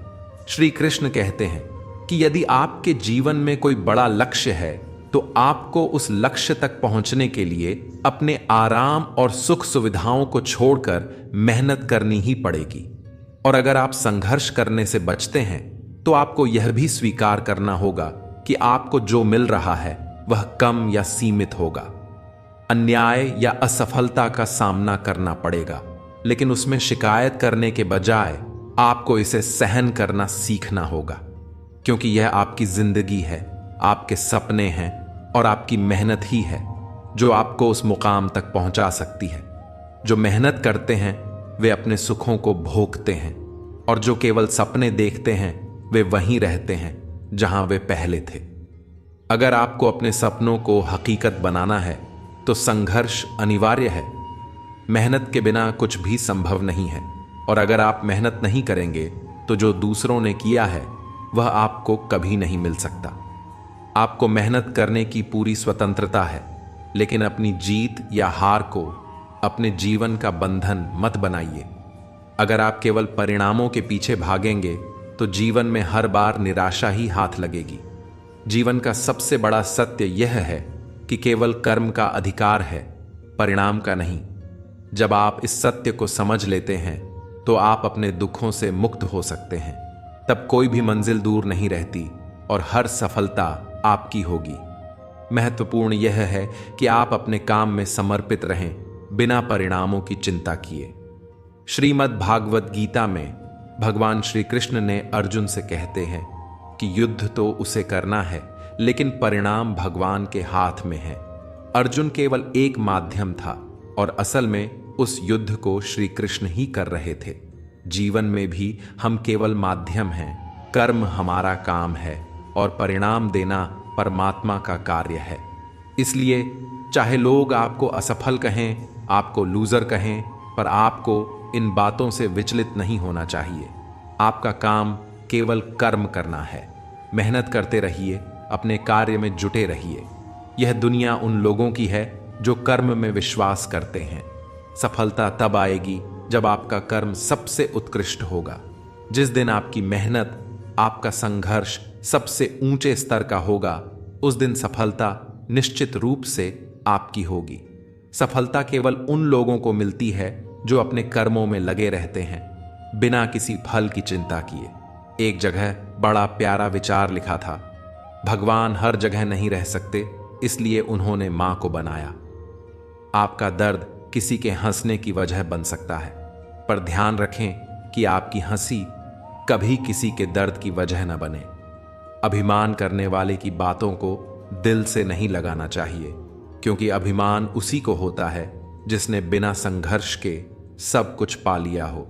श्री कृष्ण कहते हैं कि यदि आपके जीवन में कोई बड़ा लक्ष्य है तो आपको उस लक्ष्य तक पहुंचने के लिए अपने आराम और सुख सुविधाओं को छोड़कर मेहनत करनी ही पड़ेगी। और अगर आप संघर्ष करने से बचते हैं तो आपको यह भी स्वीकार करना होगा कि आपको जो मिल रहा है वह कम या सीमित होगा। अन्याय या असफलता का सामना करना पड़ेगा, लेकिन उसमें शिकायत करने के बजाय आपको इसे सहन करना सीखना होगा, क्योंकि यह आपकी जिंदगी है, आपके सपने हैं और आपकी मेहनत ही है जो आपको उस मुकाम तक पहुंचा सकती है। जो मेहनत करते हैं वे अपने सुखों को भोगते हैं, और जो केवल सपने देखते हैं वे वहीं रहते हैं जहां वे पहले थे। अगर आपको अपने सपनों को हकीकत बनाना है तो संघर्ष अनिवार्य है। मेहनत के बिना कुछ भी संभव नहीं है, और अगर आप मेहनत नहीं करेंगे तो जो दूसरों ने किया है वह आपको कभी नहीं मिल सकता। आपको मेहनत करने की पूरी स्वतंत्रता है, लेकिन अपनी जीत या हार को अपने जीवन का बंधन मत बनाइए। अगर आप केवल परिणामों के पीछे भागेंगे तो जीवन में हर बार निराशा ही हाथ लगेगी। जीवन का सबसे बड़ा सत्य यह है कि केवल कर्म का अधिकार है, परिणाम का नहीं। जब आप इस सत्य को समझ लेते हैं तो आप अपने दुखों से मुक्त हो सकते हैं। तब कोई भी मंजिल दूर नहीं रहती और हर सफलता आपकी होगी। महत्वपूर्ण यह है कि आप अपने काम में समर्पित रहें, बिना परिणामों की चिंता किए। श्रीमद् भागवत गीता में भगवान श्री कृष्ण ने अर्जुन से कहते हैं कि युद्ध तो उसे करना है, लेकिन परिणाम भगवान के हाथ में है। अर्जुन केवल एक माध्यम था और असल में उस युद्ध को श्री कृष्ण ही कर रहे थे। जीवन में भी हम केवल माध्यम हैं, कर्म हमारा काम है और परिणाम देना परमात्मा का कार्य है। इसलिए चाहे लोग आपको असफल कहें, आपको लूजर कहें, पर आपको इन बातों से विचलित नहीं होना चाहिए। आपका काम केवल कर्म करना है। मेहनत करते रहिए, अपने कार्य में जुटे रहिए। यह दुनिया उन लोगों की है जो कर्म में विश्वास करते हैं। सफलता तब आएगी जब आपका कर्म सबसे उत्कृष्ट होगा। जिस दिन आपकी मेहनत, आपका संघर्ष सबसे ऊंचे स्तर का होगा, उस दिन सफलता निश्चित रूप से आपकी होगी। सफलता केवल उन लोगों को मिलती है जो अपने कर्मों में लगे रहते हैं, बिना किसी फल की चिंता किए। एक जगह बड़ा प्यारा विचार लिखा था, भगवान हर जगह नहीं रह सकते, इसलिए उन्होंने मां को बनाया। आपका दर्द किसी के हंसने की वजह बन सकता है, पर ध्यान रखें कि आपकी हंसी कभी किसी के दर्द की वजह न बने। अभिमान करने वाले की बातों को दिल से नहीं लगाना चाहिए, क्योंकि अभिमान उसी को होता है जिसने बिना संघर्ष के सब कुछ पा लिया हो।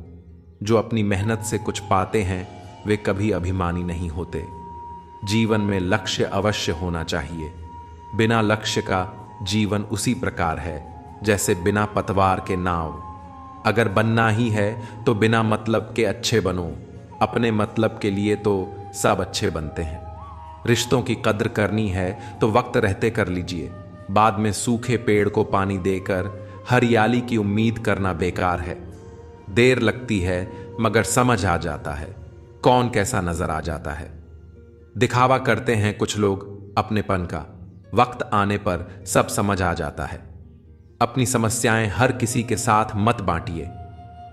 जो अपनी मेहनत से कुछ पाते हैं वे कभी अभिमानी नहीं होते। जीवन में लक्ष्य अवश्य होना चाहिए। बिना लक्ष्य का जीवन उसी प्रकार है जैसे बिना पतवार के नाव। अगर बनना ही है तो बिना मतलब के अच्छे बनो, अपने मतलब के लिए तो सब अच्छे बनते हैं। रिश्तों की कद्र करनी है तो वक्त रहते कर लीजिए, बाद में सूखे पेड़ को पानी देकर हरियाली की उम्मीद करना बेकार है। देर लगती है मगर समझ आ जाता है कौन कैसा नजर आ जाता है। दिखावा करते हैं कुछ लोग अपनेपन का, वक्त आने पर सब समझ आ जाता है। अपनी समस्याएं हर किसी के साथ मत बांटिए।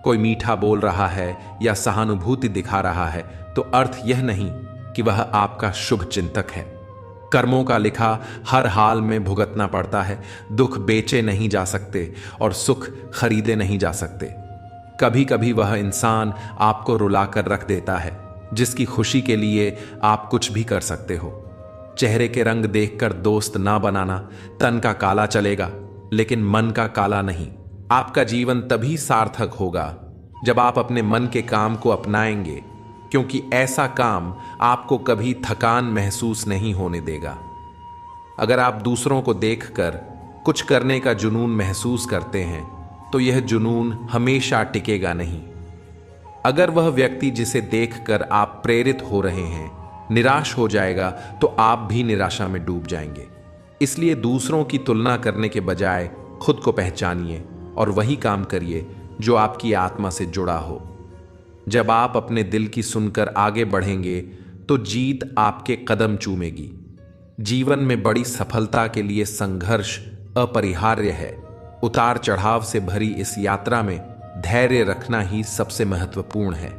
कोई मीठा बोल रहा है या सहानुभूति दिखा रहा है तो अर्थ यह नहीं कि वह आपका शुभ चिंतक है। कर्मों का लिखा हर हाल में भुगतना पड़ता है। दुख बेचे नहीं जा सकते और सुख खरीदे नहीं जा सकते। कभी कभी वह इंसान आपको रुलाकर रख देता है जिसकी खुशी के लिए आप कुछ भी कर सकते हो। चेहरे के रंग देखकर दोस्त ना बनाना। तन का काला चलेगा लेकिन मन का काला नहीं। आपका जीवन तभी सार्थक होगा जब आप अपने मन के काम को अपनाएंगे, क्योंकि ऐसा काम आपको कभी थकान महसूस नहीं होने देगा। अगर आप दूसरों को देखकर कुछ करने का जुनून महसूस करते हैं तो यह जुनून हमेशा टिकेगा नहीं। अगर वह व्यक्ति जिसे देखकर आप प्रेरित हो रहे हैं निराश हो जाएगा तो आप भी निराशा में डूब जाएंगे। इसलिए दूसरों की तुलना करने के बजाय खुद को पहचानिए और वही काम करिए जो आपकी आत्मा से जुड़ा हो। जब आप अपने दिल की सुनकर आगे बढ़ेंगे तो जीत आपके कदम चूमेगी। जीवन में बड़ी सफलता के लिए संघर्ष अपरिहार्य है। उतार चढ़ाव से भरी इस यात्रा में धैर्य रखना ही सबसे महत्वपूर्ण है।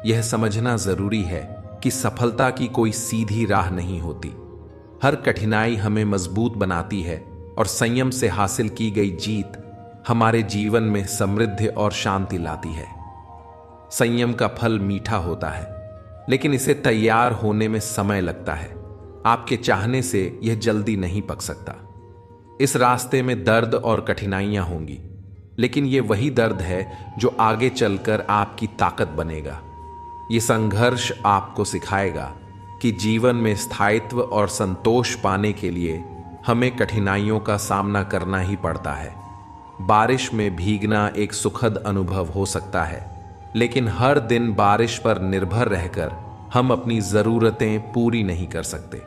यह समझना जरूरी है कि सफलता की कोई सीधी राह नहीं होती। हर कठिनाई हमें मजबूत बनाती है और संयम से हासिल की गई जीत हमारे जीवन में समृद्धि और शांति लाती है। संयम का फल मीठा होता है, लेकिन इसे तैयार होने में समय लगता है। आपके चाहने से यह जल्दी नहीं पक सकता। इस रास्ते में दर्द और कठिनाइयां होंगी, लेकिन यह वही दर्द है जो आगे चलकर आपकी ताकत बनेगा। ये संघर्ष आपको सिखाएगा कि जीवन में स्थायित्व और संतोष पाने के लिए हमें कठिनाइयों का सामना करना ही पड़ता है। बारिश में भीगना एक सुखद अनुभव हो सकता है, लेकिन हर दिन बारिश पर निर्भर रहकर हम अपनी ज़रूरतें पूरी नहीं कर सकते।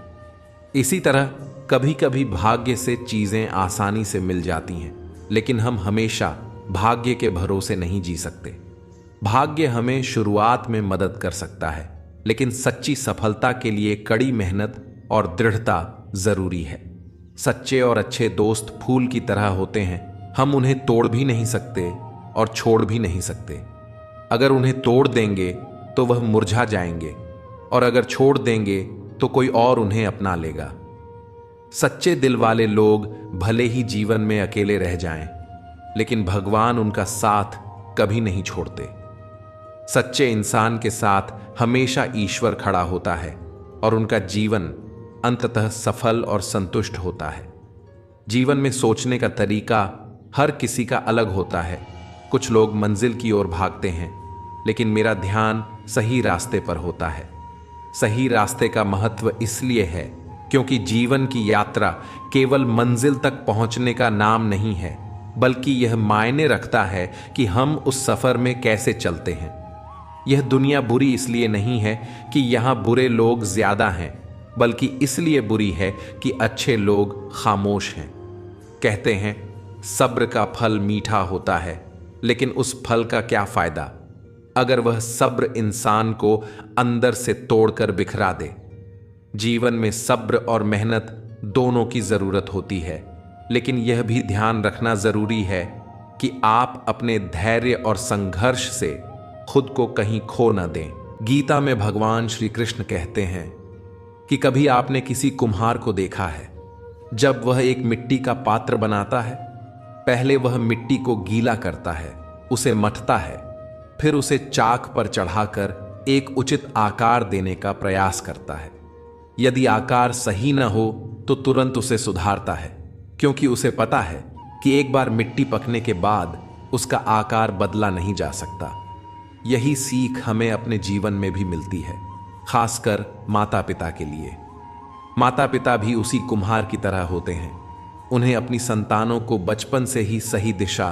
इसी तरह कभी कभी भाग्य से चीज़ें आसानी से मिल जाती हैं, लेकिन हम हमेशा भाग्य के भरोसे नहीं जी सकते। भाग्य हमें शुरुआत में मदद कर सकता है, लेकिन सच्ची सफलता के लिए कड़ी मेहनत और दृढ़ता जरूरी है। सच्चे और अच्छे दोस्त फूल की तरह होते हैं। हम उन्हें तोड़ भी नहीं सकते और छोड़ भी नहीं सकते। अगर उन्हें तोड़ देंगे तो वह मुरझा जाएंगे, और अगर छोड़ देंगे तो कोई और उन्हें अपना लेगा। सच्चे दिल वाले लोग भले ही जीवन में अकेले रह जाएं, लेकिन भगवान उनका साथ कभी नहीं छोड़ते। सच्चे इंसान के साथ हमेशा ईश्वर खड़ा होता है और उनका जीवन अंततः सफल और संतुष्ट होता है। जीवन में सोचने का तरीका हर किसी का अलग होता है। कुछ लोग मंजिल की ओर भागते हैं, लेकिन मेरा ध्यान सही रास्ते पर होता है। सही रास्ते का महत्व इसलिए है क्योंकि जीवन की यात्रा केवल मंजिल तक पहुंचने का नाम नहीं है, बल्कि यह मायने रखता है कि हम उस सफर में कैसे चलते हैं। यह दुनिया बुरी इसलिए नहीं है कि यहाँ बुरे लोग ज्यादा हैं, बल्कि इसलिए बुरी है कि अच्छे लोग खामोश हैं। कहते हैं सब्र का फल मीठा होता है, लेकिन उस फल का क्या फायदा अगर वह सब्र इंसान को अंदर से तोड़कर बिखरा दे। जीवन में सब्र और मेहनत दोनों की जरूरत होती है। लेकिन यह भी ध्यान रखना जरूरी है कि आप अपने धैर्य और संघर्ष से खुद को कहीं खो न दें। गीता में भगवान श्री कृष्ण कहते हैं कि कभी आपने किसी कुम्हार को देखा है जब वह एक मिट्टी का पात्र बनाता है? पहले वह मिट्टी को गीला करता है, उसे मथता है, फिर उसे चाक पर चढ़ाकर एक उचित आकार देने का प्रयास करता है। यदि आकार सही न हो तो तुरंत उसे सुधारता है, क्योंकि उसे पता है कि एक बार मिट्टी पकने के बाद उसका आकार बदला नहीं जा सकता। यही सीख हमें अपने जीवन में भी मिलती है, खासकर माता पिता के लिए। माता पिता भी उसी कुम्हार की तरह होते हैं। उन्हें अपनी संतानों को बचपन से ही सही दिशा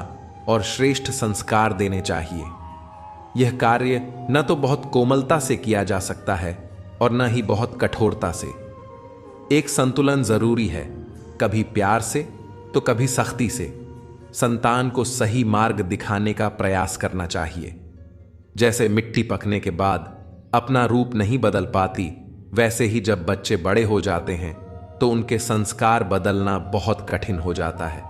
और श्रेष्ठ संस्कार देने चाहिए। यह कार्य न तो बहुत कोमलता से किया जा सकता है और न ही बहुत कठोरता से। एक संतुलन जरूरी है, कभी प्यार से तो कभी सख्ती से। संतान को सही मार्ग दिखाने का प्रयास करना चाहिए। जैसे मिट्टी पकने के बाद अपना रूप नहीं बदल पाती, वैसे ही जब बच्चे बड़े हो जाते हैं तो उनके संस्कार बदलना बहुत कठिन हो जाता है।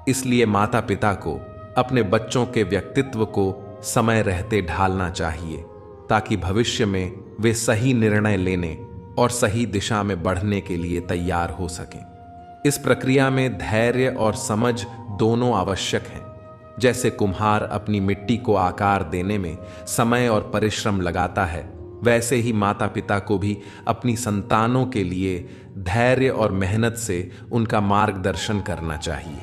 इसलिए माता पिता को अपने बच्चों के व्यक्तित्व को समय रहते ढालना चाहिए, ताकि भविष्य में वे सही निर्णय लेने और सही दिशा में बढ़ने के लिए तैयार हो सकें। इस प्रक्रिया में धैर्य और समझ दोनों आवश्यक हैं। जैसे कुम्हार अपनी मिट्टी को आकार देने में समय और परिश्रम लगाता है, वैसे ही माता पिता को भी अपनी संतानों के लिए धैर्य और मेहनत से उनका मार्गदर्शन करना चाहिए।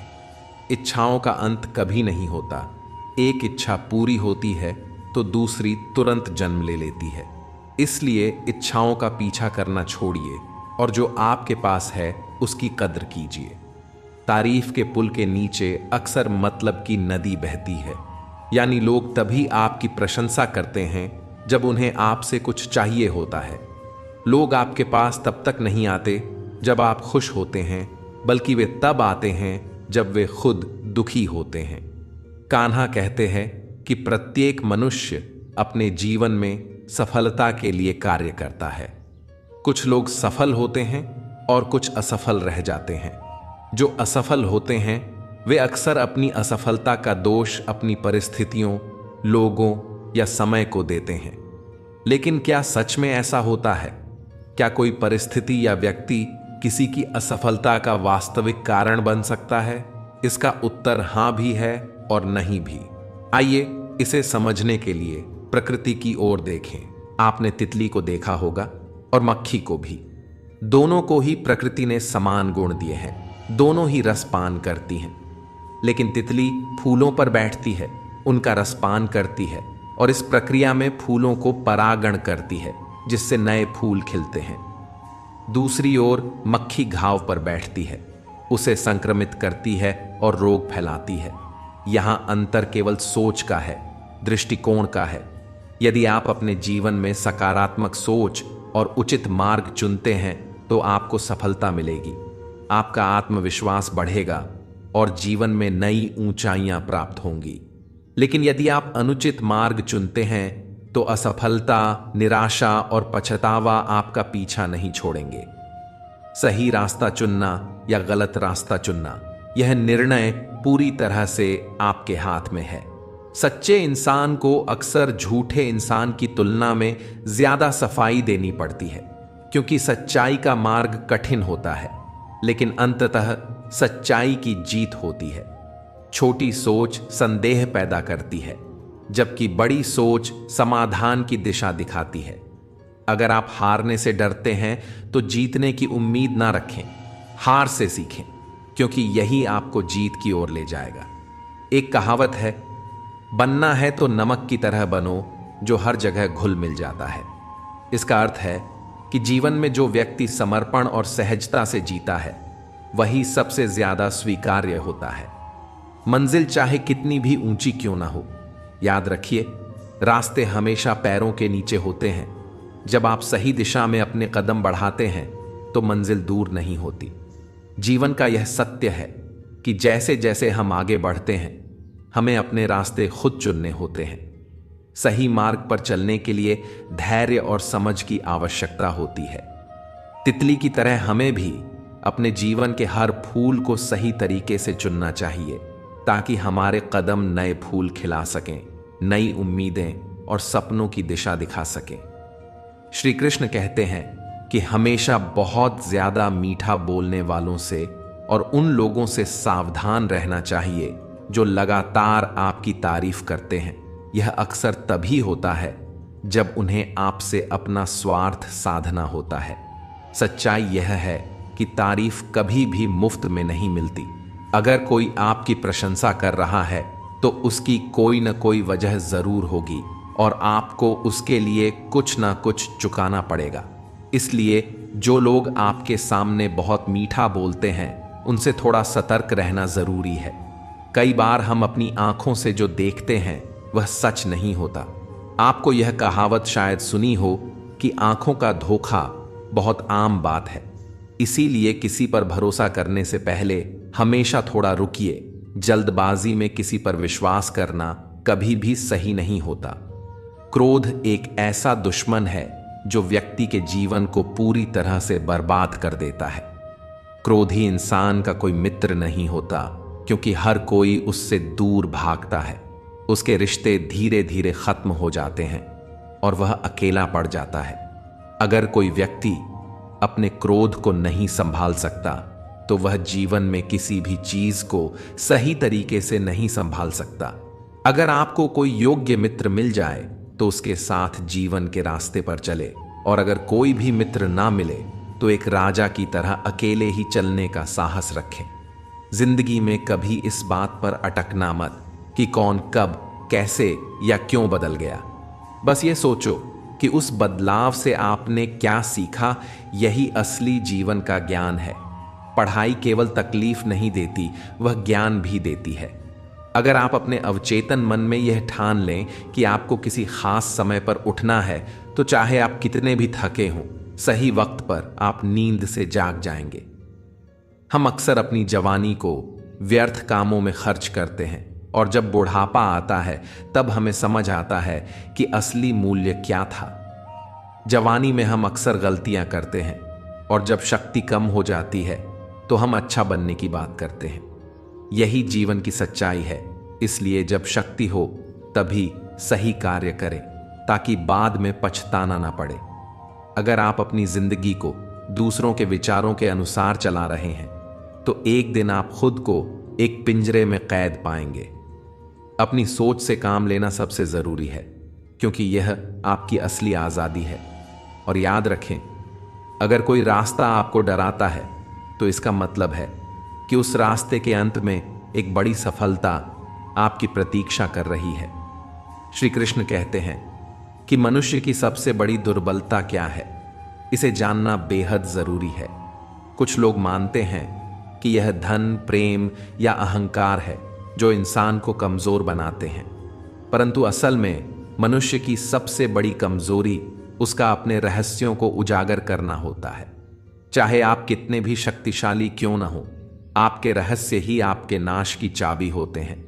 इच्छाओं का अंत कभी नहीं होता। एक इच्छा पूरी होती है तो दूसरी तुरंत जन्म ले लेती है। इसलिए इच्छाओं का पीछा करना छोड़िए और जो आपके पास है उसकी कद्र कीजिए। तारीफ के पुल के नीचे अक्सर मतलब की नदी बहती है। यानी लोग तभी आपकी प्रशंसा करते हैं जब उन्हें आपसे कुछ चाहिए होता है। लोग आपके पास तब तक नहीं आते जब आप खुश होते हैं, बल्कि वे तब आते हैं जब वे खुद दुखी होते हैं। कान्हा कहते हैं कि प्रत्येक मनुष्य अपने जीवन में सफलता के लिए कार्य करता है। कुछ लोग सफल होते हैं और कुछ असफल रह जाते हैं। जो असफल होते हैं वे अक्सर अपनी असफलता का दोष अपनी परिस्थितियों, लोगों या समय को देते हैं। लेकिन क्या सच में ऐसा होता है? क्या कोई परिस्थिति या व्यक्ति किसी की असफलता का वास्तविक कारण बन सकता है? इसका उत्तर हां भी है और नहीं भी। आइए इसे समझने के लिए प्रकृति की ओर देखें। आपने तितली को देखा होगा और मक्खी को भी। दोनों को ही प्रकृति ने समान गुण दिए हैं। दोनों ही रसपान करती हैं। लेकिन तितली फूलों पर बैठती है, उनका रसपान करती है और इस प्रक्रिया में फूलों को परागण करती है, जिससे नए फूल खिलते हैं। दूसरी ओर मक्खी घाव पर बैठती है, उसे संक्रमित करती है और रोग फैलाती है। यहां अंतर केवल सोच का है, दृष्टिकोण का है। यदि आप अपने जीवन में सकारात्मक सोच और उचित मार्ग चुनते हैं तो आपको सफलता मिलेगी। आपका आत्मविश्वास बढ़ेगा और जीवन में नई ऊंचाइयां प्राप्त होंगी। लेकिन यदि आप अनुचित मार्ग चुनते हैं तो असफलता, निराशा और पछतावा आपका पीछा नहीं छोड़ेंगे। सही रास्ता चुनना या गलत रास्ता चुनना, यह निर्णय पूरी तरह से आपके हाथ में है। सच्चे इंसान को अक्सर झूठे इंसान की तुलना में ज्यादा सफाई देनी पड़ती है, क्योंकि सच्चाई का मार्ग कठिन होता है, लेकिन अंततः सच्चाई की जीत होती है। छोटी सोच संदेह पैदा करती है, जबकि बड़ी सोच समाधान की दिशा दिखाती है। अगर आप हारने से डरते हैं तो जीतने की उम्मीद ना रखें, हार से सीखें, क्योंकि यही आपको जीत की ओर ले जाएगा। एक कहावत है, बनना है तो नमक की तरह बनो जो हर जगह घुल मिल जाता है। इसका अर्थ है कि जीवन में जो व्यक्ति समर्पण और सहजता से जीता है वही सबसे ज्यादा स्वीकार्य होता है। मंजिल चाहे कितनी भी ऊंची क्यों ना हो, याद रखिए, रास्ते हमेशा पैरों के नीचे होते हैं। जब आप सही दिशा में अपने कदम बढ़ाते हैं तो मंजिल दूर नहीं होती। जीवन का यह सत्य है कि जैसे जैसे हम आगे बढ़ते हैं हमें अपने रास्ते खुद चुनने होते हैं। सही मार्ग पर चलने के लिए धैर्य और समझ की आवश्यकता होती है। तितली की तरह हमें भी अपने जीवन के हर फूल को सही तरीके से चुनना चाहिए ताकि हमारे कदम नए फूल खिला सकें, नई उम्मीदें और सपनों की दिशा दिखा सकें। श्री कृष्ण कहते हैं कि हमेशा बहुत ज्यादा मीठा बोलने वालों से और उन लोगों से सावधान रहना चाहिए जो लगातार आपकी तारीफ करते हैं। यह अक्सर तभी होता है जब उन्हें आपसे अपना स्वार्थ साधना होता है। सच्चाई यह है कि तारीफ कभी भी मुफ्त में नहीं मिलती। अगर कोई आपकी प्रशंसा कर रहा है तो उसकी कोई न कोई वजह जरूर होगी और आपको उसके लिए कुछ ना कुछ चुकाना पड़ेगा। इसलिए जो लोग आपके सामने बहुत मीठा बोलते हैं उनसे थोड़ा सतर्क रहना जरूरी है। कई बार हम अपनी आंखों से जो देखते हैं वह सच नहीं होता। आपको यह कहावत शायद सुनी हो कि आंखों का धोखा बहुत आम बात है। इसीलिए किसी पर भरोसा करने से पहले हमेशा थोड़ा रुकिए। जल्दबाजी में किसी पर विश्वास करना कभी भी सही नहीं होता। क्रोध एक ऐसा दुश्मन है जो व्यक्ति के जीवन को पूरी तरह से बर्बाद कर देता है। क्रोधी इंसान का कोई मित्र नहीं होता क्योंकि हर कोई उससे दूर भागता है। उसके रिश्ते धीरे धीरे खत्म हो जाते हैं और वह अकेला पड़ जाता है। अगर कोई व्यक्ति अपने क्रोध को नहीं संभाल सकता तो वह जीवन में किसी भी चीज को सही तरीके से नहीं संभाल सकता। अगर आपको कोई योग्य मित्र मिल जाए तो उसके साथ जीवन के रास्ते पर चले, और अगर कोई भी मित्र ना मिले तो एक राजा की तरह अकेले ही चलने का साहस रखें। जिंदगी में कभी इस बात पर अटकना मत कि कौन कब कैसे या क्यों बदल गया। बस ये सोचो कि उस बदलाव से आपने क्या सीखा। यही असली जीवन का ज्ञान है। पढ़ाई केवल तकलीफ नहीं देती, वह ज्ञान भी देती है। अगर आप अपने अवचेतन मन में यह ठान लें कि आपको किसी खास समय पर उठना है तो चाहे आप कितने भी थके हों, सही वक्त पर आप नींद से जाग जाएंगे। हम अक्सर अपनी जवानी को व्यर्थ कामों में खर्च करते हैं और जब बुढ़ापा आता है तब हमें समझ आता है कि असली मूल्य क्या था। जवानी में हम अक्सर गलतियां करते हैं और जब शक्ति कम हो जाती है तो हम अच्छा बनने की बात करते हैं। यही जीवन की सच्चाई है। इसलिए जब शक्ति हो तभी सही कार्य करें ताकि बाद में पछताना ना पड़े। अगर आप अपनी जिंदगी को दूसरों के विचारों के अनुसार चला रहे हैं तो एक दिन आप खुद को एक पिंजरे में कैद पाएंगे। अपनी सोच से काम लेना सबसे जरूरी है क्योंकि यह आपकी असली आजादी है। और याद रखें, अगर कोई रास्ता आपको डराता है तो इसका मतलब है कि उस रास्ते के अंत में एक बड़ी सफलता आपकी प्रतीक्षा कर रही है। श्री कृष्ण कहते हैं कि मनुष्य की सबसे बड़ी दुर्बलता क्या है, इसे जानना बेहद जरूरी है। कुछ लोग मानते हैं कि यह धन, प्रेम या अहंकार है जो इंसान को कमजोर बनाते हैं, परंतु असल में मनुष्य की सबसे बड़ी कमजोरी उसका अपने रहस्यों को उजागर करना होता है। चाहे आप कितने भी शक्तिशाली क्यों न हो, आपके रहस्य ही आपके नाश की चाबी होते हैं।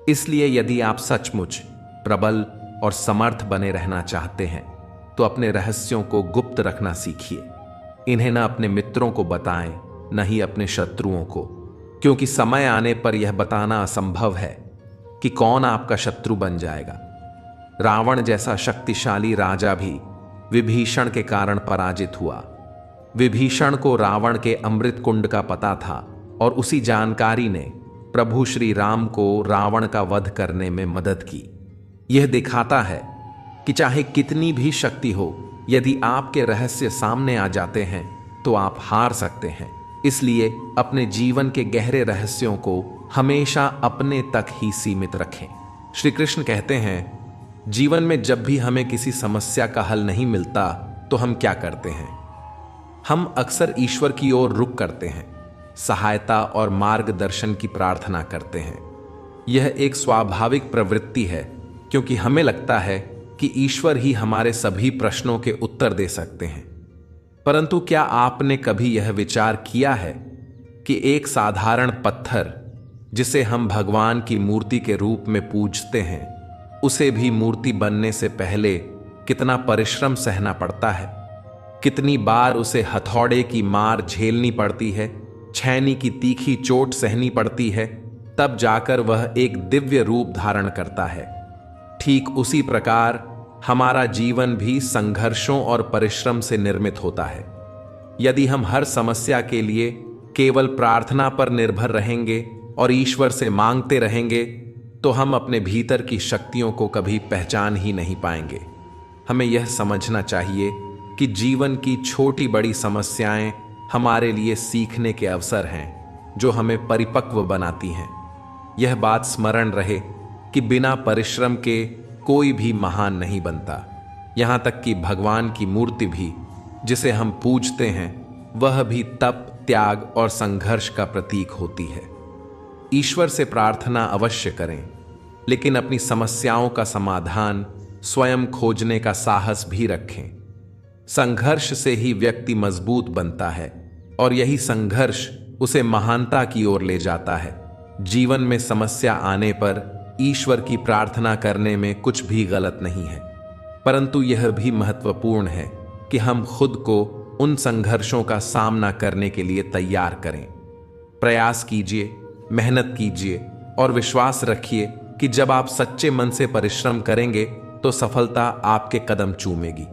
इसलिए यदि आप सचमुच प्रबल और समर्थ बने रहना चाहते हैं तो अपने रहस्यों को गुप्त रखना सीखिए। इन्हें न अपने मित्रों को बताएं, न ही अपने शत्रुओं को, क्योंकि समय आने पर यह बताना असंभव है कि कौन आपका शत्रु बन जाएगा। रावण जैसा शक्तिशाली राजा भी विभीषण के कारण पराजित हुआ। विभीषण को रावण के अमृत कुंड का पता था और उसी जानकारी ने प्रभु श्री राम को रावण का वध करने में मदद की। यह दिखाता है कि चाहे कितनी भी शक्ति हो, यदि आपके रहस्य सामने आ जाते हैं तो आप हार सकते हैं। इसलिए अपने जीवन के गहरे रहस्यों को हमेशा अपने तक ही सीमित रखें। श्री कृष्ण कहते हैं, जीवन में जब भी हमें किसी समस्या का हल नहीं मिलता तो हम क्या करते हैं? हम अक्सर ईश्वर की ओर रुख करते हैं, सहायता और मार्गदर्शन की प्रार्थना करते हैं। यह एक स्वाभाविक प्रवृत्ति है क्योंकि हमें लगता है कि ईश्वर ही हमारे सभी प्रश्नों के उत्तर दे सकते हैं। परंतु क्या आपने कभी यह विचार किया है कि एक साधारण पत्थर जिसे हम भगवान की मूर्ति के रूप में पूजते हैं, उसे भी मूर्ति बनने से पहले कितना परिश्रम सहना पड़ता है? कितनी बार उसे हथौड़े की मार झेलनी पड़ती है, छैनी की तीखी चोट सहनी पड़ती है, तब जाकर वह एक दिव्य रूप धारण करता है। ठीक उसी प्रकार हमारा जीवन भी संघर्षों और परिश्रम से निर्मित होता है। यदि हम हर समस्या के लिए केवल प्रार्थना पर निर्भर रहेंगे और ईश्वर से मांगते रहेंगे, तो हम अपने भीतर की शक्तियों को कभी पहचान ही नहीं पाएंगे। हमें यह समझना चाहिए कि जीवन की छोटी बड़ी समस्याएं हमारे लिए सीखने के अवसर हैं, जो हमें परिपक्व बनाती हैं। यह बात स्मरण रहे कि बिना परिश्रम के कोई भी महान नहीं बनता। यहाँ तक कि भगवान की मूर्ति भी, जिसे हम पूजते हैं, वह भी तप, त्याग और संघर्ष का प्रतीक होती है। ईश्वर से प्रार्थना अवश्य करें, लेकिन अपनी समस्याओं का समाधान स्वयं खोजने का साहस भी रखें। संघर्ष से ही व्यक्ति मजबूत बनता है और यही संघर्ष उसे महानता की ओर ले जाता है। जीवन में समस्या आने पर ईश्वर की प्रार्थना करने में कुछ भी गलत नहीं है, परंतु यह भी महत्वपूर्ण है कि हम खुद को उन संघर्षों का सामना करने के लिए तैयार करें। प्रयास कीजिए, मेहनत कीजिए और विश्वास रखिए कि जब आप सच्चे मन से परिश्रम करेंगे तो सफलता आपके कदम चूमेगी।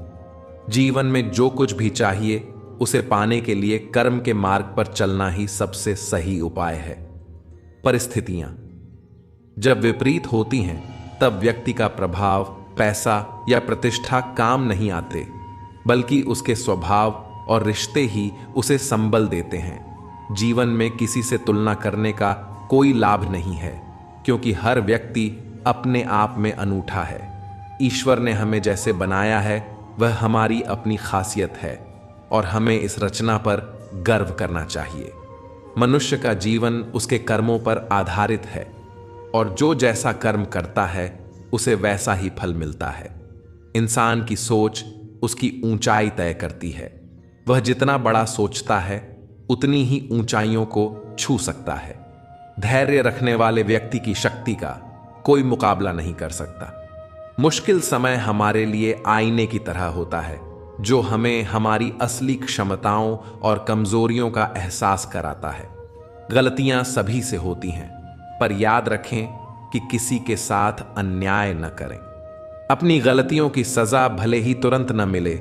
जीवन में जो कुछ भी चाहिए उसे पाने के लिए कर्म के मार्ग पर चलना ही सबसे सही उपाय है। परिस्थितियां जब विपरीत होती हैं, तब व्यक्ति का प्रभाव, पैसा या प्रतिष्ठा काम नहीं आते, बल्कि उसके स्वभाव और रिश्ते ही उसे संबल देते हैं। जीवन में किसी से तुलना करने का कोई लाभ नहीं है, क्योंकि हर व्यक्ति अपने आप में अनूठा है। ईश्वर ने हमें जैसे बनाया है वह हमारी अपनी खासियत है और हमें इस रचना पर गर्व करना चाहिए। मनुष्य का जीवन उसके कर्मों पर आधारित है और जो जैसा कर्म करता है उसे वैसा ही फल मिलता है। इंसान की सोच उसकी ऊंचाई तय करती है। वह जितना बड़ा सोचता है उतनी ही ऊंचाइयों को छू सकता है। धैर्य रखने वाले व्यक्ति की शक्ति का कोई मुकाबला नहीं कर सकता। मुश्किल समय हमारे लिए आईने की तरह होता है, जो हमें हमारी असली क्षमताओं और कमजोरियों का एहसास कराता है। गलतियां सभी से होती हैं, पर याद रखें कि किसी के साथ अन्याय न करें। अपनी गलतियों की सजा भले ही तुरंत न मिले,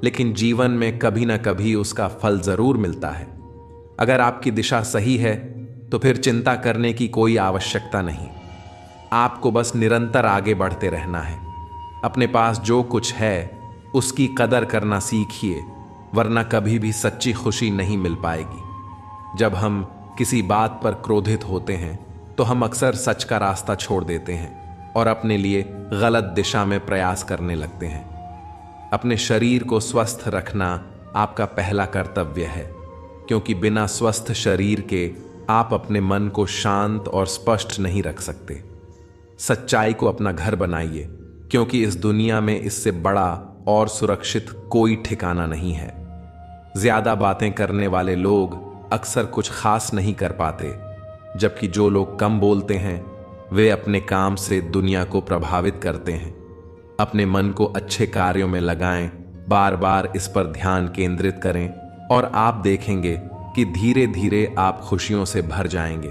लेकिन जीवन में कभी न कभी उसका फल जरूर मिलता है। अगर आपकी दिशा सही है तो फिर चिंता करने की कोई आवश्यकता नहीं। आपको बस निरंतर आगे बढ़ते रहना है। अपने पास जो कुछ है उसकी कदर करना सीखिए, वरना कभी भी सच्ची खुशी नहीं मिल पाएगी। जब हम किसी बात पर क्रोधित होते हैं तो हम अक्सर सच का रास्ता छोड़ देते हैं और अपने लिए गलत दिशा में प्रयास करने लगते हैं। अपने शरीर को स्वस्थ रखना आपका पहला कर्तव्य है, क्योंकि बिना स्वस्थ शरीर के आप अपने मन को शांत और स्पष्ट नहीं रख सकते। सच्चाई को अपना घर बनाइए, क्योंकि इस दुनिया में इससे बड़ा और सुरक्षित कोई ठिकाना नहीं है। ज्यादा बातें करने वाले लोग अक्सर कुछ खास नहीं कर पाते, जबकि जो लोग कम बोलते हैं वे अपने काम से दुनिया को प्रभावित करते हैं। अपने मन को अच्छे कार्यों में लगाएं, बार बार इस पर ध्यान केंद्रित करें और आप देखेंगे कि धीरे धीरे आप खुशियों से भर जाएंगे।